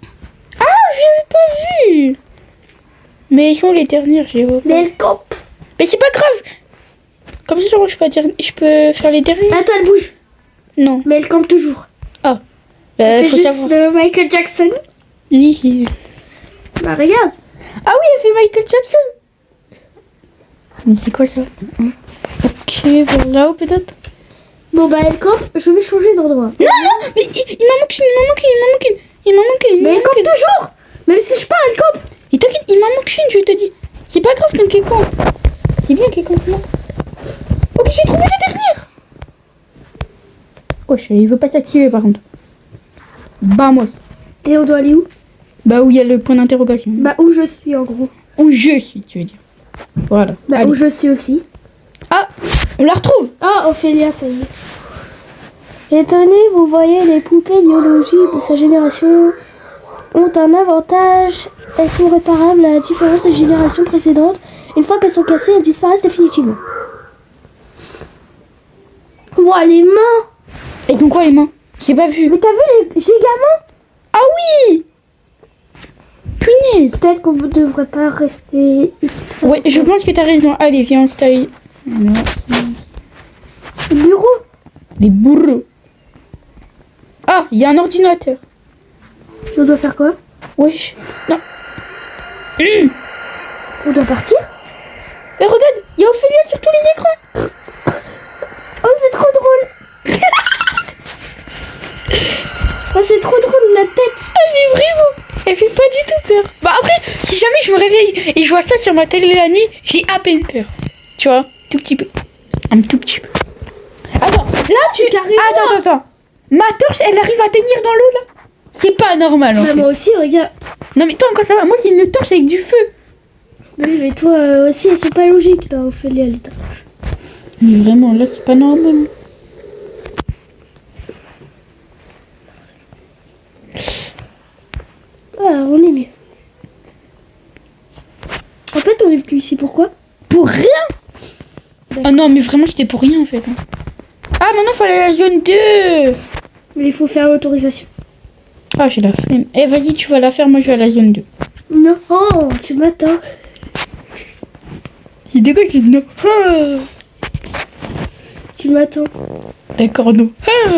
Ah, j'avais pas vu. Mais ils sont les dernières, j'ai vu. Mais elle campe. Mais c'est pas grave. Comme ça, je peux faire les dernières. Attends, elle bouge. Non. Mais elle campe toujours. Bah, Elle faut fait savoir. juste Michael Jackson. Hi. Bah regarde. Ah oui, elle fait Michael Jackson. Mais c'est quoi ça? Ok, vers là-haut peut-être. Bon bah elle campe, je vais changer d'endroit. Non, mais il m'en manque une. Mais elle campe toujours. Même si je pars, elle campe. Et t'inquiète, il m'en manque une, je te dis. C'est pas grave tant qu'elle campe. C'est bien qu'elle campe là. Ok, j'ai trouvé la dernière. Oh, il veut pas s'activer par contre. Vamos. Et on doit aller où? Bah où il y a le point d'interrogation. Bah où je suis en gros. Où je suis, tu veux dire. Voilà. Bah Allez. où je suis aussi. Ah, on la retrouve. Ah, Ophélia, ça y est. Étonné, vous voyez, les poupées biologiques de sa génération ont un avantage. Elles sont réparables à la différence des générations précédentes. Une fois qu'elles sont cassées, elles disparaissent définitivement. Ouah, les mains! Elles ont quoi les mains? J'ai pas vu. Mais t'as vu les gamins? Ah oui. Punaise. Peut-être qu'on ne devrait pas rester ici. Ouais, je pense que t'as raison. Allez, viens, on se taille. Le bureau? Les bourreaux. Ah, il y a un ordinateur. Je dois faire quoi? Wesh. Non. On doit partir? Mais regarde, il y a Ophélia sur tous les écrans. Oh, c'est trop drôle. Oh, c'est trop drôle, la tête. Mais vraiment, elle fait pas du tout peur. Bah après, si jamais je me réveille et je vois ça sur ma télé la nuit, j'ai à peine peur. Tu vois, tout petit peu. Un tout petit peu. Attends, là tu... Attends. Ma torche, elle arrive à tenir dans l'eau là. C'est pas normal en Bah, fait. moi aussi, regarde. Non mais toi encore ça va, moi c'est une torche avec du feu. Oui, mais toi aussi, elles sont pas logiques, toi, Ophélia, les torches. Mais vraiment, là c'est pas normal. Ah, on est mieux. En fait, on est venu ici, pourquoi? Pour rien. Ah non mais vraiment c'était pour rien en fait. Ah maintenant faut aller à la zone 2. Mais il faut faire l'autorisation. Ah j'ai la flemme. Eh vas-y tu vas la faire, moi je vais à la zone 2. Non, tu m'attends. C'est dégueu c'est non. Ah. Tu m'attends. D'accord non. Ah.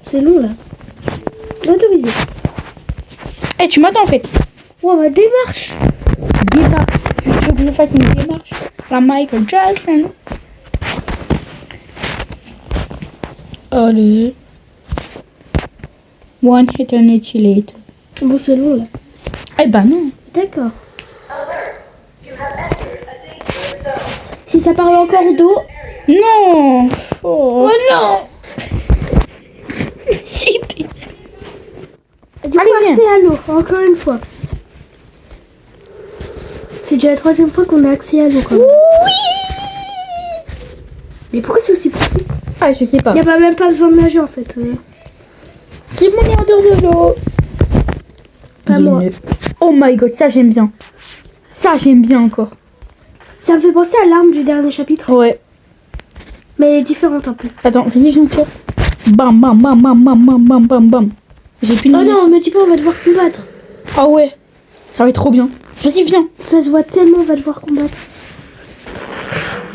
C'est long, là. Autorisé. Eh tu m'attends en fait. Oh, ma démarche. Démarche. Je veux que je fasse une démarche. La Michael Jackson. Allez. One eternity later. Bon, c'est long, là. Eh ben non. D'accord. Alert! You have entered a dangerous zone. Si ça parle encore d'eau... Non. Oh, non. C'était... Du coup, Allez, viens. accès à l'eau, encore une fois. C'est déjà la 3e fois qu'on a accès à l'eau, quand même. Oui. Mais pourquoi c'est aussi profond? Ah je sais pas. Il n'y a même pas besoin de nager, en fait. Qui mon en dehors de l'eau? Pas moi. Oh my god, ça j'aime bien. Ça j'aime bien encore. Ça me fait penser à l'arme du dernier chapitre. Ouais. Mais elle est différente, un peu. Attends, vas-y viens tire. Bam bam bam bam bam bam bam bam bam. J'ai plus de Oh munitions. non, me dis pas, on va devoir combattre. Ah ouais. Ça va être trop bien. Vas-y viens. Ça se voit tellement, on va devoir combattre.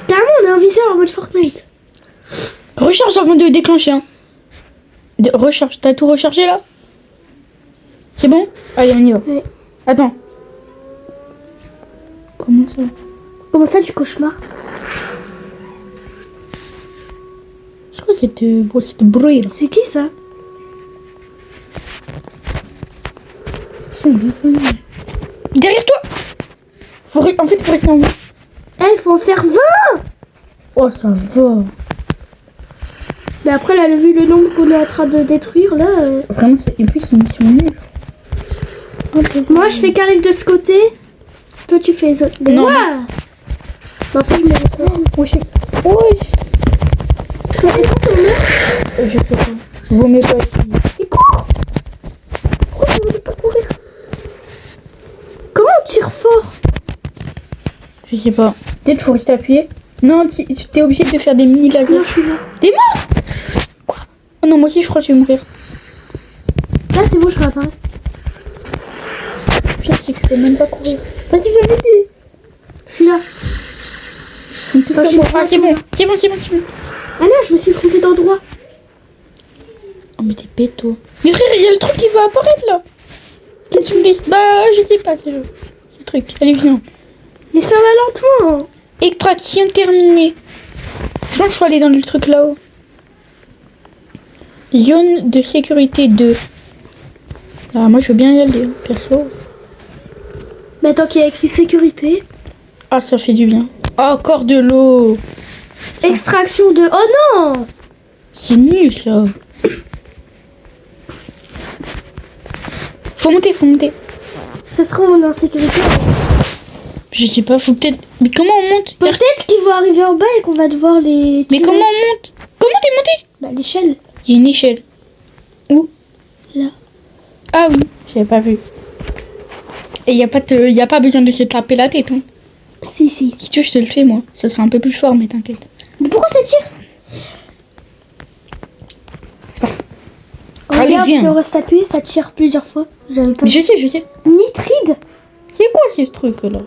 Carrément, on est un viseur en mode Fortnite. Recharge avant de déclencher. Hein. Recharge. T'as tout rechargé là? C'est bon? Allez, on y va. Oui. Attends. Comment ça? Comment ça, du cauchemar? C'est quoi cette bruit là? C'est qui ça? Derrière toi! En fait, faut rester en haut. Eh, il faut en faire 20! Oh, ça va. Mais après, là, vu le nombre qu'on est en train de détruire, là... Vraiment, et puis c'est une mission nulle. Moi, je fais qu'arrive de ce côté. Toi, tu fais les autres. Mais Non. moi Bah, en fait, je me répète. Wesh. Ça fait quoi, ton nom? Je sais pas. Vaut mieux pas essayer. Il court! Pourquoi tu veux pas courir? Comment on tire fort? Je sais pas. Peut-être faut rester appuyé. Non, tu t'es obligé de faire des mini lasers. Non, je suis là. T'es mort? Quoi? Oh non, moi aussi je crois que je vais mourir. Là, c'est bon, je réapparais. Je sais que je peux même pas courir. Vas-y, viens m'aider. Je suis là. Ah, c'est bon. C'est bon. Ah non, je me suis trompée d'endroit. Oh, mais t'es péto. Mais frère, il y a le truc qui va apparaître là. Qu'est-ce que tu me dis? Bah, je sais pas, c'est le truc. Allez, viens. Mais ça va lentement. Extraction terminée. Je pense qu'il faut aller dans le truc là-haut. Zone de sécurité 2. Là, moi je veux bien y aller, perso. Mais tant qu'il y a écrit sécurité. Ah, ça fait du bien. Ah, encore de l'eau. Extraction de... Oh non! C'est nul ça. Faut monter. Ça sera on est en sécurité. Je sais pas, faut peut-être... Mais comment on monte? Peut-être qu'ils vont arriver en bas et qu'on va devoir les... Mais tirer. comment on monte? Comment t'es monté? Bah, l'échelle. Il y a une échelle. Où? Là. Ah oui, j'avais pas vu. Et il y a pas besoin de se taper la tête. Hein. Si. Si tu veux, je te le fais moi. Ça sera un peu plus fort, mais t'inquiète. Mais pourquoi ça tire? C'est parti. Oh, Allez, regarde, viens. si on reste appuyé, ça tire plusieurs fois. J'avais pas... Je sais. Nitride? C'est quoi ce truc là?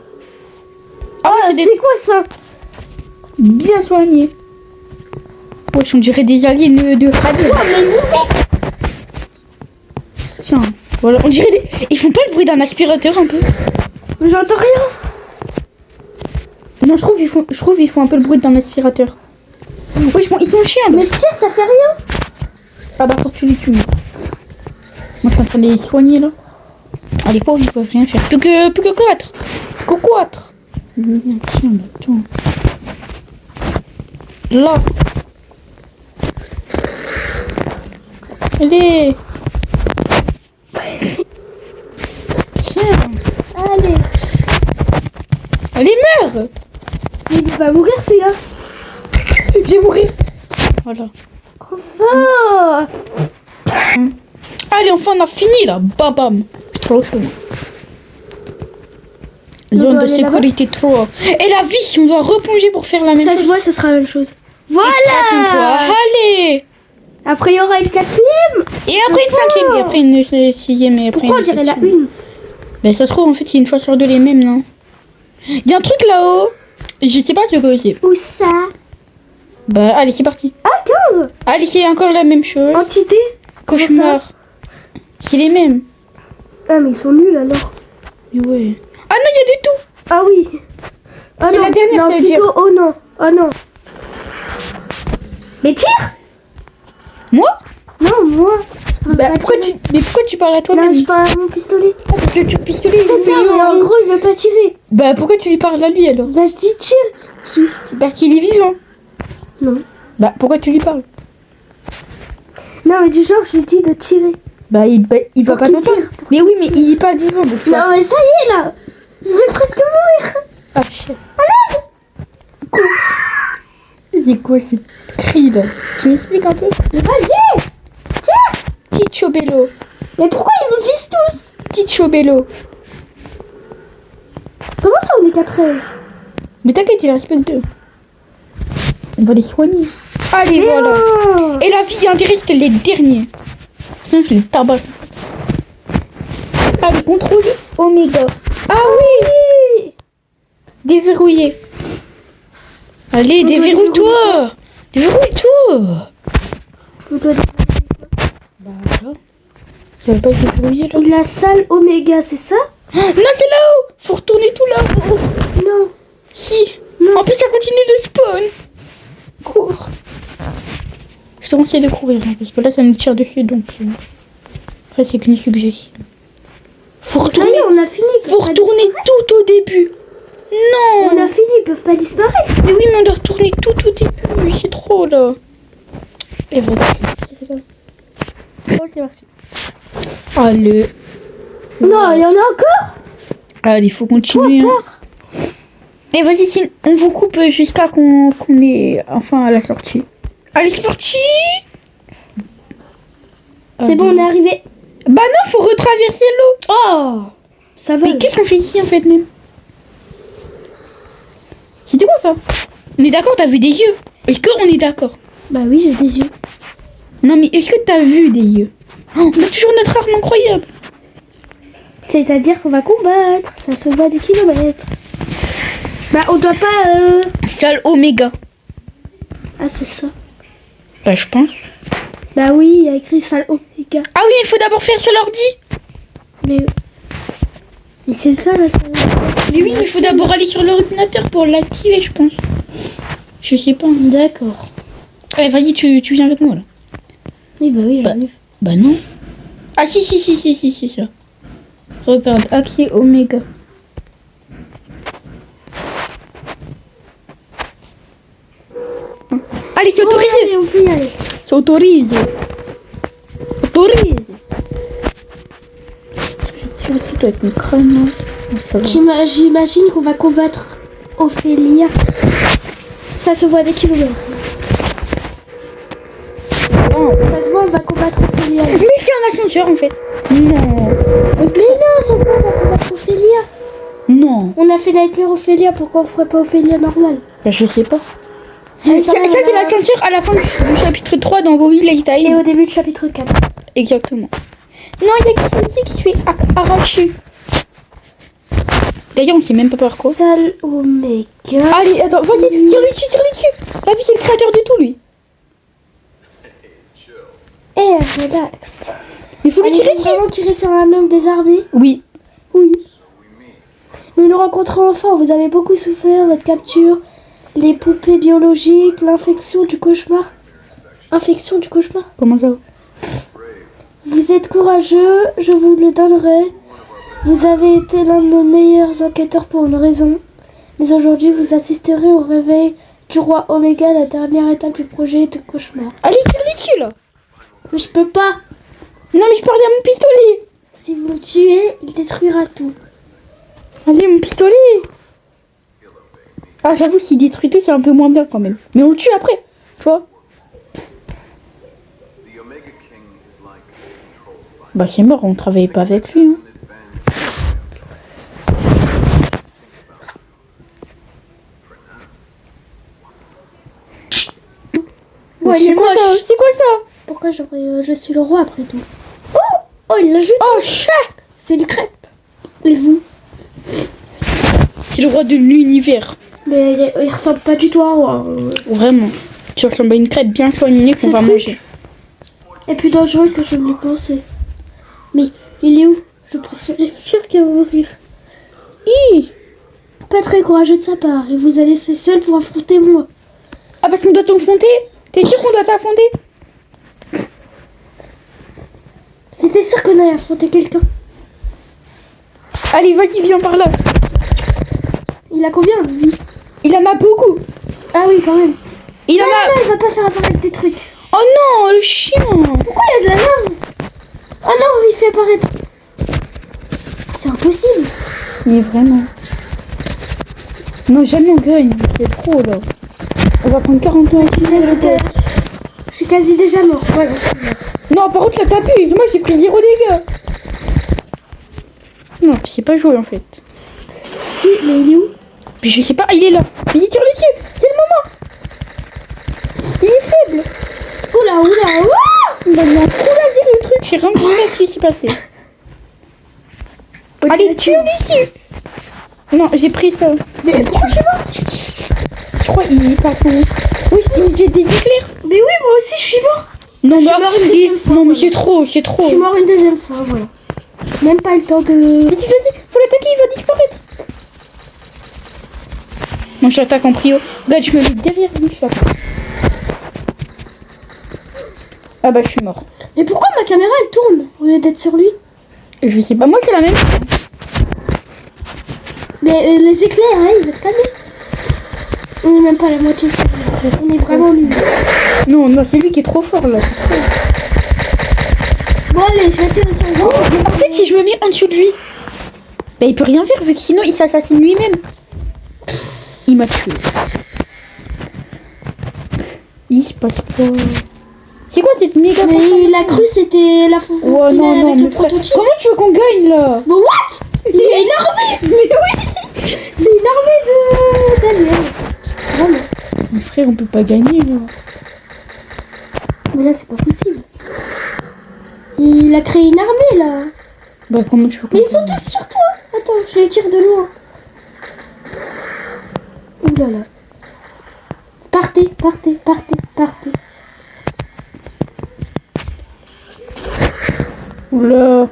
Ah, Ah, c'est des... c'est quoi ça? bien soignés. Wesh, on dirait des aliens de radio. Tiens, voilà, on dirait des... Ils font pas le bruit d'un aspirateur un peu? Mais j'entends rien. Non, je trouve ils font un peu le bruit d'un aspirateur. Wesh, bon, ils sont chiants. Mais tiens, ça fait rien. Ah bah, faut que tu les tues. Moi, je suis en train de les soigner, là. Ah, les pauvres, ils peuvent rien faire. Plus que 4. Que 4. Tiens, là, tiens. Là. Allez. Tiens. Allez. Allez, meurs. Mais il va mourir celui-là. Je vais mourir. Voilà. Enfin. Allez, enfin, on a fini, là. Bam, bam. Trop chaud. Zone doit de aller sécurité 3. Et la vie, si on doit replonger pour faire la même Ça chose. se voit, ce sera la même chose. Extraction 3. Voilà. Allez. Après, il y aura une 4e. Et après une 5e, et après une 6e, et après Pourquoi on une dirait la 7e. 1? Ben ça se trouve, en fait, c'est une fois sur deux les mêmes, non? Il y a un truc là-haut. Je sais pas ce que c'est. Où ça? Bah, allez, c'est parti. Ah, 15. Allez, c'est encore la même chose. Entité. Cauchemar. C'est les mêmes. Ah, mais ils sont nuls alors. Mais ouais. Ah non, il y a du tout. Ah oui. Ah C'est non, la dernière, non, ça veut plutôt, dire. oh non. Oh non. Mais tire. Moi? Non, moi. Bah, pourquoi tu parles à Non, toi-même? je parle à mon pistolet. Ah, parce que tu pistolet, il est Non, mais en vivant. gros, il veut pas tirer. Bah, pourquoi tu lui parles à lui alors? Bah, je dis tire. Juste. Parce qu'il est vivant. Non. Bah, pourquoi tu lui parles? Non, mais du genre, je lui dis de tirer. Bah, il va Pour pas qu'il t'entendre. tire, pour Mais oui, mais il est pas vivant, donc tu Non, vas- mais ça y est là. Je vais presque mourir. Ah, chef. C'est quoi ce cri là? Tu m'expliques un peu? Mais vas-y. Ticho Bello. Mais pourquoi ils me visent tous? Ticho Bello. Comment ça, on est qu'à 13? Mais t'inquiète, il reste pas que 2. On va les soigner. Allez, Mais voilà. non. Et la vie intéresse les derniers. Sinon, je les tabasse. Allez, contrôle Oméga. Ah oui! Déverrouillé. Allez, déverrouille-toi. Déverrouille-toi. On doit- Bah, là. Ça va pas être déverrouillé là? La salle Oméga, c'est ça? Ah, non, c'est là-haut. Faut retourner tout là-haut. Non. Si. Non. En plus, ça continue de spawn. Cours. Je te conseille de courir, hein, parce que là, ça nous tire dessus, donc... Après, c'est qu'une suggestion. Faut Ça y retourner, est, on a fini. ils faut peuvent pas retourner disparaître. tout au début. Non. On a fini, ils peuvent pas disparaître. Mais oui, mais on doit retourner tout au début. C'est trop, là. Et vas-y. Oh, c'est parti. Allez. Non, il y en a encore. Allez, faut continuer. Hein. Et vas-y, on vous coupe jusqu'à qu'on est enfin à la sortie. Allez, c'est parti. C'est bon, on est arrivé. Bah non, faut retraverser l'eau. Oh, ça va. Mais qu'est-ce qu'on fait ici en fait même? C'était quoi ça? On est d'accord, t'as vu des yeux? Est-ce qu'on est d'accord? Bah oui, j'ai des yeux. Non mais est-ce que t'as vu des yeux? Oh, on a toujours notre arme incroyable. C'est-à-dire qu'on va combattre. Ça se voit des kilomètres. Bah, on doit pas. Salle Oméga. Ah, c'est ça. Bah je pense. Bah oui, il y a écrit salle Oméga. Ah oui, il faut d'abord faire sur l'ordi. Mais c'est ça la salle. Mais oui, mais il faut d'abord aller sur l'ordinateur pour l'activer, je pense. Je sais pas. D'accord. Allez, vas-y, tu viens avec moi là. Oui, bah oui, Bah. j'arrive. Bah non. Ah si, c'est ça. Regarde, accès Oméga. Allez, c'est autorisé. Allez, on peut y aller. C'est autorisé. Autorisé. Je vais tout avec mon crâne. Là. Ah, ça va. J'imagine qu'on va combattre Ophélia. Ça se voit des kilomètres. Non. Ça se voit, on va combattre Ophélia. Mais c'est un ascenseur en fait. Non. Mais non, ça se voit, on va combattre Ophélia. Non. On a fait Nightmare Ophélia, pourquoi on ferait pas Ophélia normale? Bah, je sais pas. Ah, Ça, c'est l'ascenseur à la fin du chapitre 3 dans Bowie Et Playtime. au début du chapitre 4. Exactement. Non, il y a qui aussi qui se fait arracher. D'ailleurs, on sait même pas par quoi. Salle Oméga. Allez, attends, vas-y, tire-lui dessus. La vie, c'est le créateur de tout, lui. Eh, relax. Mais faut lui tirer Allez-vous dessus. vraiment tirer sur un homme désarmé? Oui. Oui. Nous nous rencontrons enfin. Vous avez beaucoup souffert, votre capture, les poupées biologiques, l'infection du cauchemar. Infection du cauchemar? Comment ça? Vous êtes courageux, je vous le donnerai. Vous avez été l'un de nos meilleurs enquêteurs pour une raison. Mais aujourd'hui, vous assisterez au réveil du roi Oméga, la dernière étape du projet de cauchemar. Allez, tire dessus là. Mais je peux pas. Non, mais je parlais à mon pistolet. Si vous le tuez, il détruira tout. Allez, mon pistolet. Ah, j'avoue, s'il détruit tout, c'est un peu moins bien quand même. Mais on le tue après, tu vois. The Omega King is like a control device. Bah, c'est mort, on travaillait pas avec lui. Hein. Ouais, il est C'est quoi moche. ça? C'est quoi ça? Pourquoi je suis le roi après tout? Oh, il l'a jeté. Oh, chat. C'est une crêpe. Et vous? C'est le roi de l'univers. Mais il ressemble pas du tout à un roi. Vraiment. Tu ressembles à une crêpe bien soignée qu'on Ce va truc. manger. Et plus dangereux que je ne le pensais. Mais il est où? Je préférais fuir qu'à mourir. Hi. Pas très courageux de sa part. Il vous a laissé seul pour affronter moi. Ah, parce qu'on doit t'enfoncer? T'es sûr qu'on doit t'affronter? C'était sûr qu'on allait affronter quelqu'un. Allez, vas-y, viens par là. Il a combien de vie? Il en a beaucoup. Ah oui, quand même. Il en Ah a... non, il va pas faire apparaître des trucs. Oh non, le chien. Pourquoi il y a de la lave? Oh non, il fait apparaître. C'est impossible. Mais vraiment. Non, jamais on gagne. C'est trop, là. On va prendre 40 ans à finir le test. Je suis quasi déjà mort. Voilà. Non, par contre, là, t'abuses. Moi, j'ai pris 0 dégâts. Non, tu sais pas jouer, en fait. Si, mais il est où? Puis je sais pas, il est là. Vas-y, tire dessus. C'est le moment. Il est faible. Oula, oula, oula. Il a mis un coup à dire le truc. J'ai rien compris ce qui s'est passé. Allez, tire dessus. Non, j'ai pris ça. Mais pourquoi je suis mort? Je crois qu'il est pas tombé. Oui, j'ai des éclairs. Mais oui, moi aussi, je suis mort. Non, Je suis bah, mort une deuxième fois, non, mais voilà. c'est trop, c'est trop. Je suis mort une deuxième fois, voilà. Même pas le temps de... Vas-y, faut l'attaquer, il va disparaître. Non, je l'attaque en prio. Regarde, je me mets derrière lui, je l'attaque. Ah bah, je suis mort. Mais pourquoi ma caméra, elle tourne au lieu d'être sur lui? Je sais pas, moi c'est la même. Mais les éclairs, hein, il va se calmer. On est même pas à la moitié. On est vraiment nuls. Non, non, c'est lui qui est trop fort là. Bon, allez, je vais tirer sur le gros. En fait, si je me mets en dessous de lui, bah il peut rien faire vu que sinon il s'assassine lui-même. Il m'a tué. Il se passe quoi? C'est quoi cette méga Mais conférence? il a cru c'était la Oh non, non, avec le mais frère, prototype. comment tu veux qu'on gagne là? Mais what? Il y a une armée. Mais oui. C'est une armée de Daniel. Vraiment. Mais frère, on peut pas gagner là. Mais là, c'est pas possible. Il a créé une armée là. Bah comment tu veux qu'on Mais ils sont gagne? tous sur toi. Attends, je les tire de loin. Ouh là là. Partez, partez, partez, partez. Oula.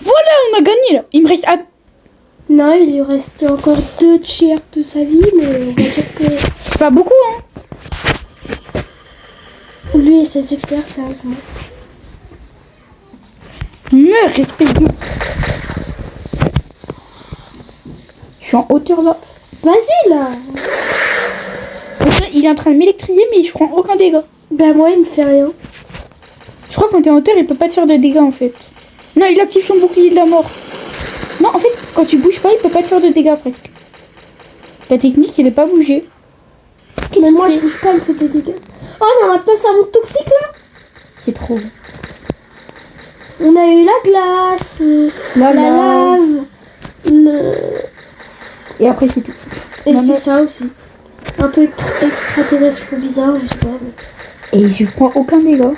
Voilà, on a gagné là. Il me reste... Non, il lui reste encore 2 tiers de sa vie, mais on va dire que C'est pas beaucoup hein. lui et ses sectaires, sérieusement. Meurs, espèce de... Je suis en hauteur là. Vas-y là. En vrai, il est en train de m'électriser mais je prends aucun dégât. Ben moi, il me fait rien. Je crois que quand t'es en hauteur, il peut pas te faire de dégâts en fait. Non, il active son bouclier de la mort. Non, en fait, quand tu bouges pas, il peut pas te faire de dégâts presque. La technique, il est pas bougé. Mais moi, je bouge pas, il me fait des dégâts. Oh non, maintenant ça monte toxique là. C'est trop. On a eu la glace, La la lave, le... Et après, c'est tout. et Non, c'est mais- ça aussi. Un peu extraterrestre bizarre, je sais pas. mais- Et je prends aucun dégât.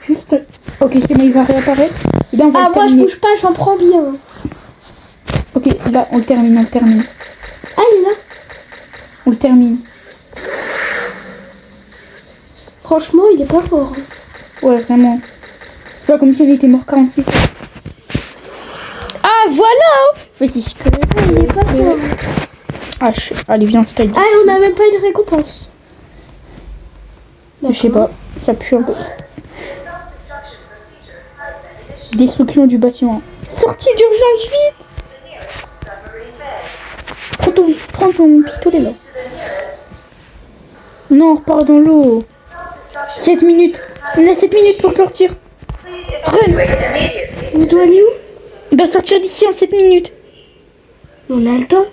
Juste. Ok, c'est bon, il va réapparaître. Et là, on va Ah, le moi je terminer. bouge pas, j'en prends bien. Ok, là, on le termine, on le termine. Ah, il est là. On le termine. Franchement, il est pas fort. Hein. Ouais, vraiment. C'est pas comme si on était mort 46. Ah, voilà. Vas-y, je connais. Il est pas fort. Ah, allez, viens, Sky. Ah, et on n'a même pas une récompense. Je sais pas. Ça pue un peu. The self-destruction procedure has been initiated. Destruction du bâtiment. Sortie d'urgence, vite. The nearest submarine bay. Prends ton pistolet, là. To the nearest Non, on repart dans l'eau. self-destruction 7 minutes. On a 7 minutes pour sortir. Please Run. evacuate immediately. On doit aller où? On doit sortir d'ici en 7 minutes. On a le temps.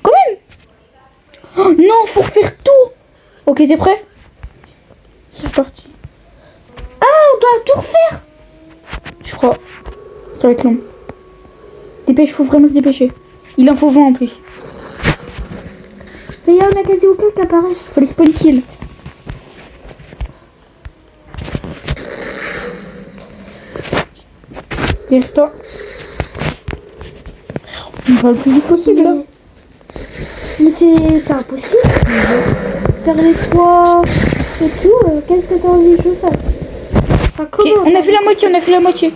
Quand même. Oh non, faut refaire tout. Ok, t'es prêt? C'est parti. Ah, on doit tout refaire. Je crois. Ça va être long. Dépêche, faut vraiment se dépêcher. Il en faut 20 en plus. Mais il y en a quasi aucun qui apparaissent. Faut les spawn kill. Derrière toi. On va le plus vite possible là. Mais c'est impossible. Faire les 3 et tout, qu'est-ce que t'as envie que je fasse? Enfin, Ok, comment on a fait la moitié, on a fait la moitié.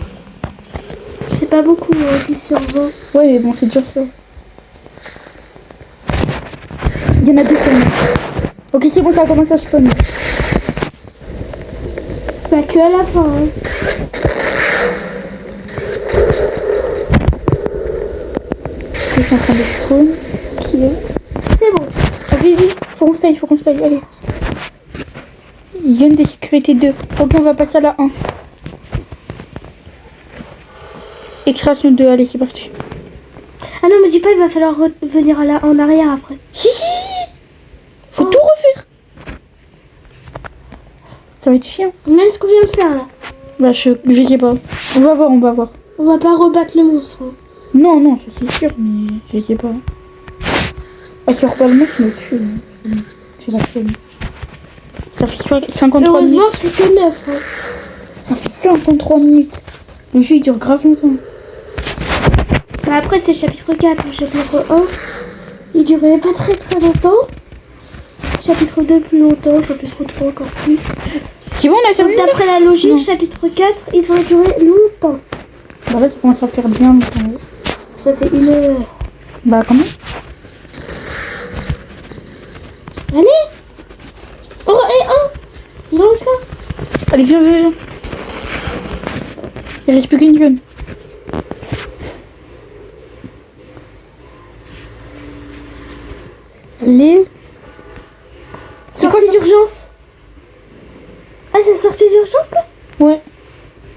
C'est pas beaucoup, 10 sur 20. Ouais, mais bon, c'est déjà ça. Il y en a deux quand même. Ok, c'est bon, ça va commencer à spawn. Bah que à la fin, hein. Je suis en train de spawn. Qui est? C'est bon. Allez, vite, faut qu'on style, allez. Zone de sécurité 2. Ok, on va passer à la 1. Extraction 2, allez, c'est parti. Ah non, me dis pas, il va falloir revenir en arrière après. Faut tout refaire. Ça va être chiant. Même ce qu'on vient de faire là. Bah, je sais pas. On va voir, on va voir. On va pas rebattre le monstre. Hein. Non, non, ça c'est sûr, mais je sais pas. Ah, si on rebat le mec, je me tue. J'ai la folie. Ça fait 53 Heureusement minutes. que c'est que 9. Hein. Ça fait 53 minutes. Le jeu il dure grave longtemps. Bah après c'est chapitre 4. Le chapitre 1, il durait pas très très longtemps. Chapitre 2 plus longtemps. Chapitre 3 encore plus. C'est bon, on a Donc terminé. d'après la logique, Non. chapitre 4, il devrait durer longtemps. Bah là, ça commence à faire bien longtemps. Ça fait 1 heure. Bah, comment? Allez. Oh, et 1. Il lance là. Allez, viens, viens, viens. Il reste plus qu'une zone. Allez. C'est quoi d'urgence? Ah, c'est sortie d'urgence là? Ouais.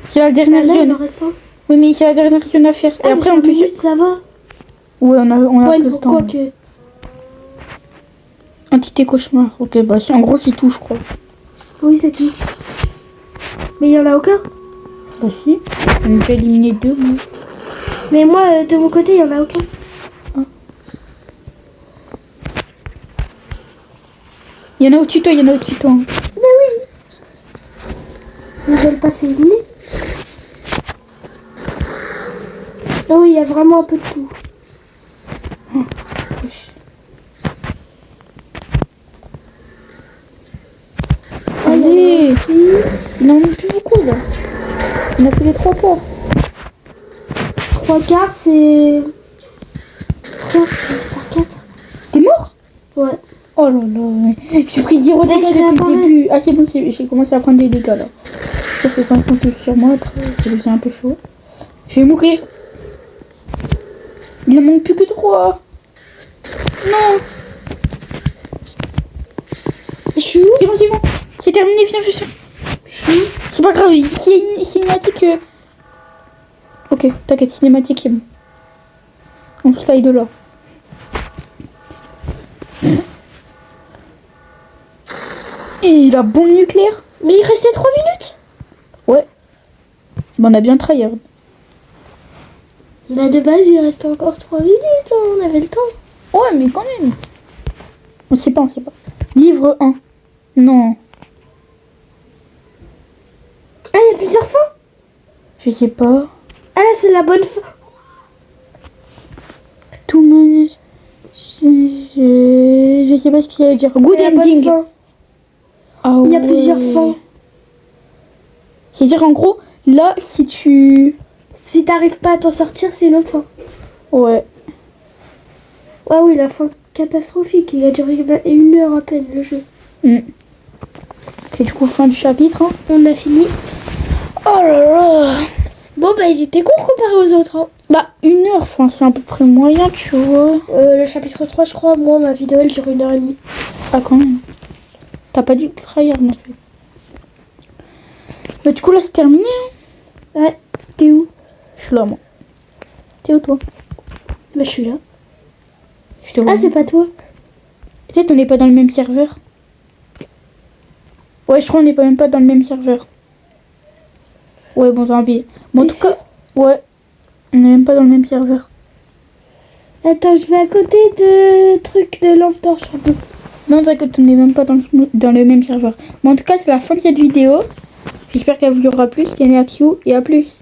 C'est la dernière Là, il en zone. reste un. Oui, mais c'est la dernière zone à faire. Et Ah, après, mais on 5 peut... minutes, ça va. Ouais, on a Ouais, plus le pourquoi temps. que... Entité cauchemar. Ok, bah, en gros, c'est tout, je crois. Oui, c'est tout. Mais il y en a aucun. Bah, si. On a déjà éliminé 2. Mais moi, de mon côté, il y en a aucun. Il y en a au-dessus de toi, il y en a au-dessus de toi. Ils veulent pas s'éliminer. Ah oui, il y a vraiment un peu de tout. Ah, il y en a Allez. ici. Il n'en manque plus beaucoup, là. On a fait les 3 quarts. 3 quarts, c'est... 15 divisé par 4. T'es mort? Ouais. Oh là là. J'ai pris 0 dégâts je vais depuis le apparaître. début. Ah, c'est bon, j'ai commencé à prendre des dégâts, là. Ça fait quand ils sont sur moi, après, ça devient un peu chaud. Je vais mourir. Il en manque plus que 3. Non. Je suis où? C'est bon, c'est bon. C'est terminé, viens, viens. C'est pas grave, s'il y a une cinématique... Ok, t'inquiète, cinématique, c'est bon. On se taille de là. Et la bombe nucléaire. Mais il restait 3 minutes. Ouais. Bah, on a bien tryhard. Bah de base, il restait encore 3 minutes. Hein. On avait le temps. Ouais, mais quand même. On sait pas, on sait pas. Livre 1. Non. Ah, il y a plusieurs fins. Je sais pas. Ah là, c'est la bonne fin. Tout le je sais pas ce qu'il y a à dire. Good C'est la bonne ending. fin. Ah ouais. Il y a plusieurs fins. C'est-à-dire, en gros, là, si tu... Si t'arrives pas à t'en sortir, c'est une autre fin. Ouais. Ah oui, la fin catastrophique. Il a duré 1 heure à peine, le jeu. Ok, du coup, fin du chapitre. Hein. On a fini. Oh là là. Bon, bah, il était court comparé aux autres. Hein. Bah, 1 heure, enfin, c'est à peu près moyen, tu vois. Le chapitre 3, je crois, moi, ma vidéo, elle dure 1h30. Ah, quand même. T'as pas dû te trahir non plus. Bah, du coup, là, c'est terminé. Hein. Ouais, t'es où? Je suis là, moi. T'es où, toi? Bah, je suis là. Je te vois. Ah, c'est pas toi? Peut-être on n'est pas dans le même serveur. Ouais, je crois qu'on n'est pas même pas dans le même serveur. Ouais, bon, tant pis. Bon, en T'es tout cas, ouais. On n'est même pas dans le même serveur. Attends, je vais à côté de truc de lampe torche un peu. Non, t'inquiète, on n'est même pas dans le même serveur. Bon, en tout cas, c'est la fin de cette vidéo. J'espère qu'elle vous aura plu. C'était Neaxiu et à plus.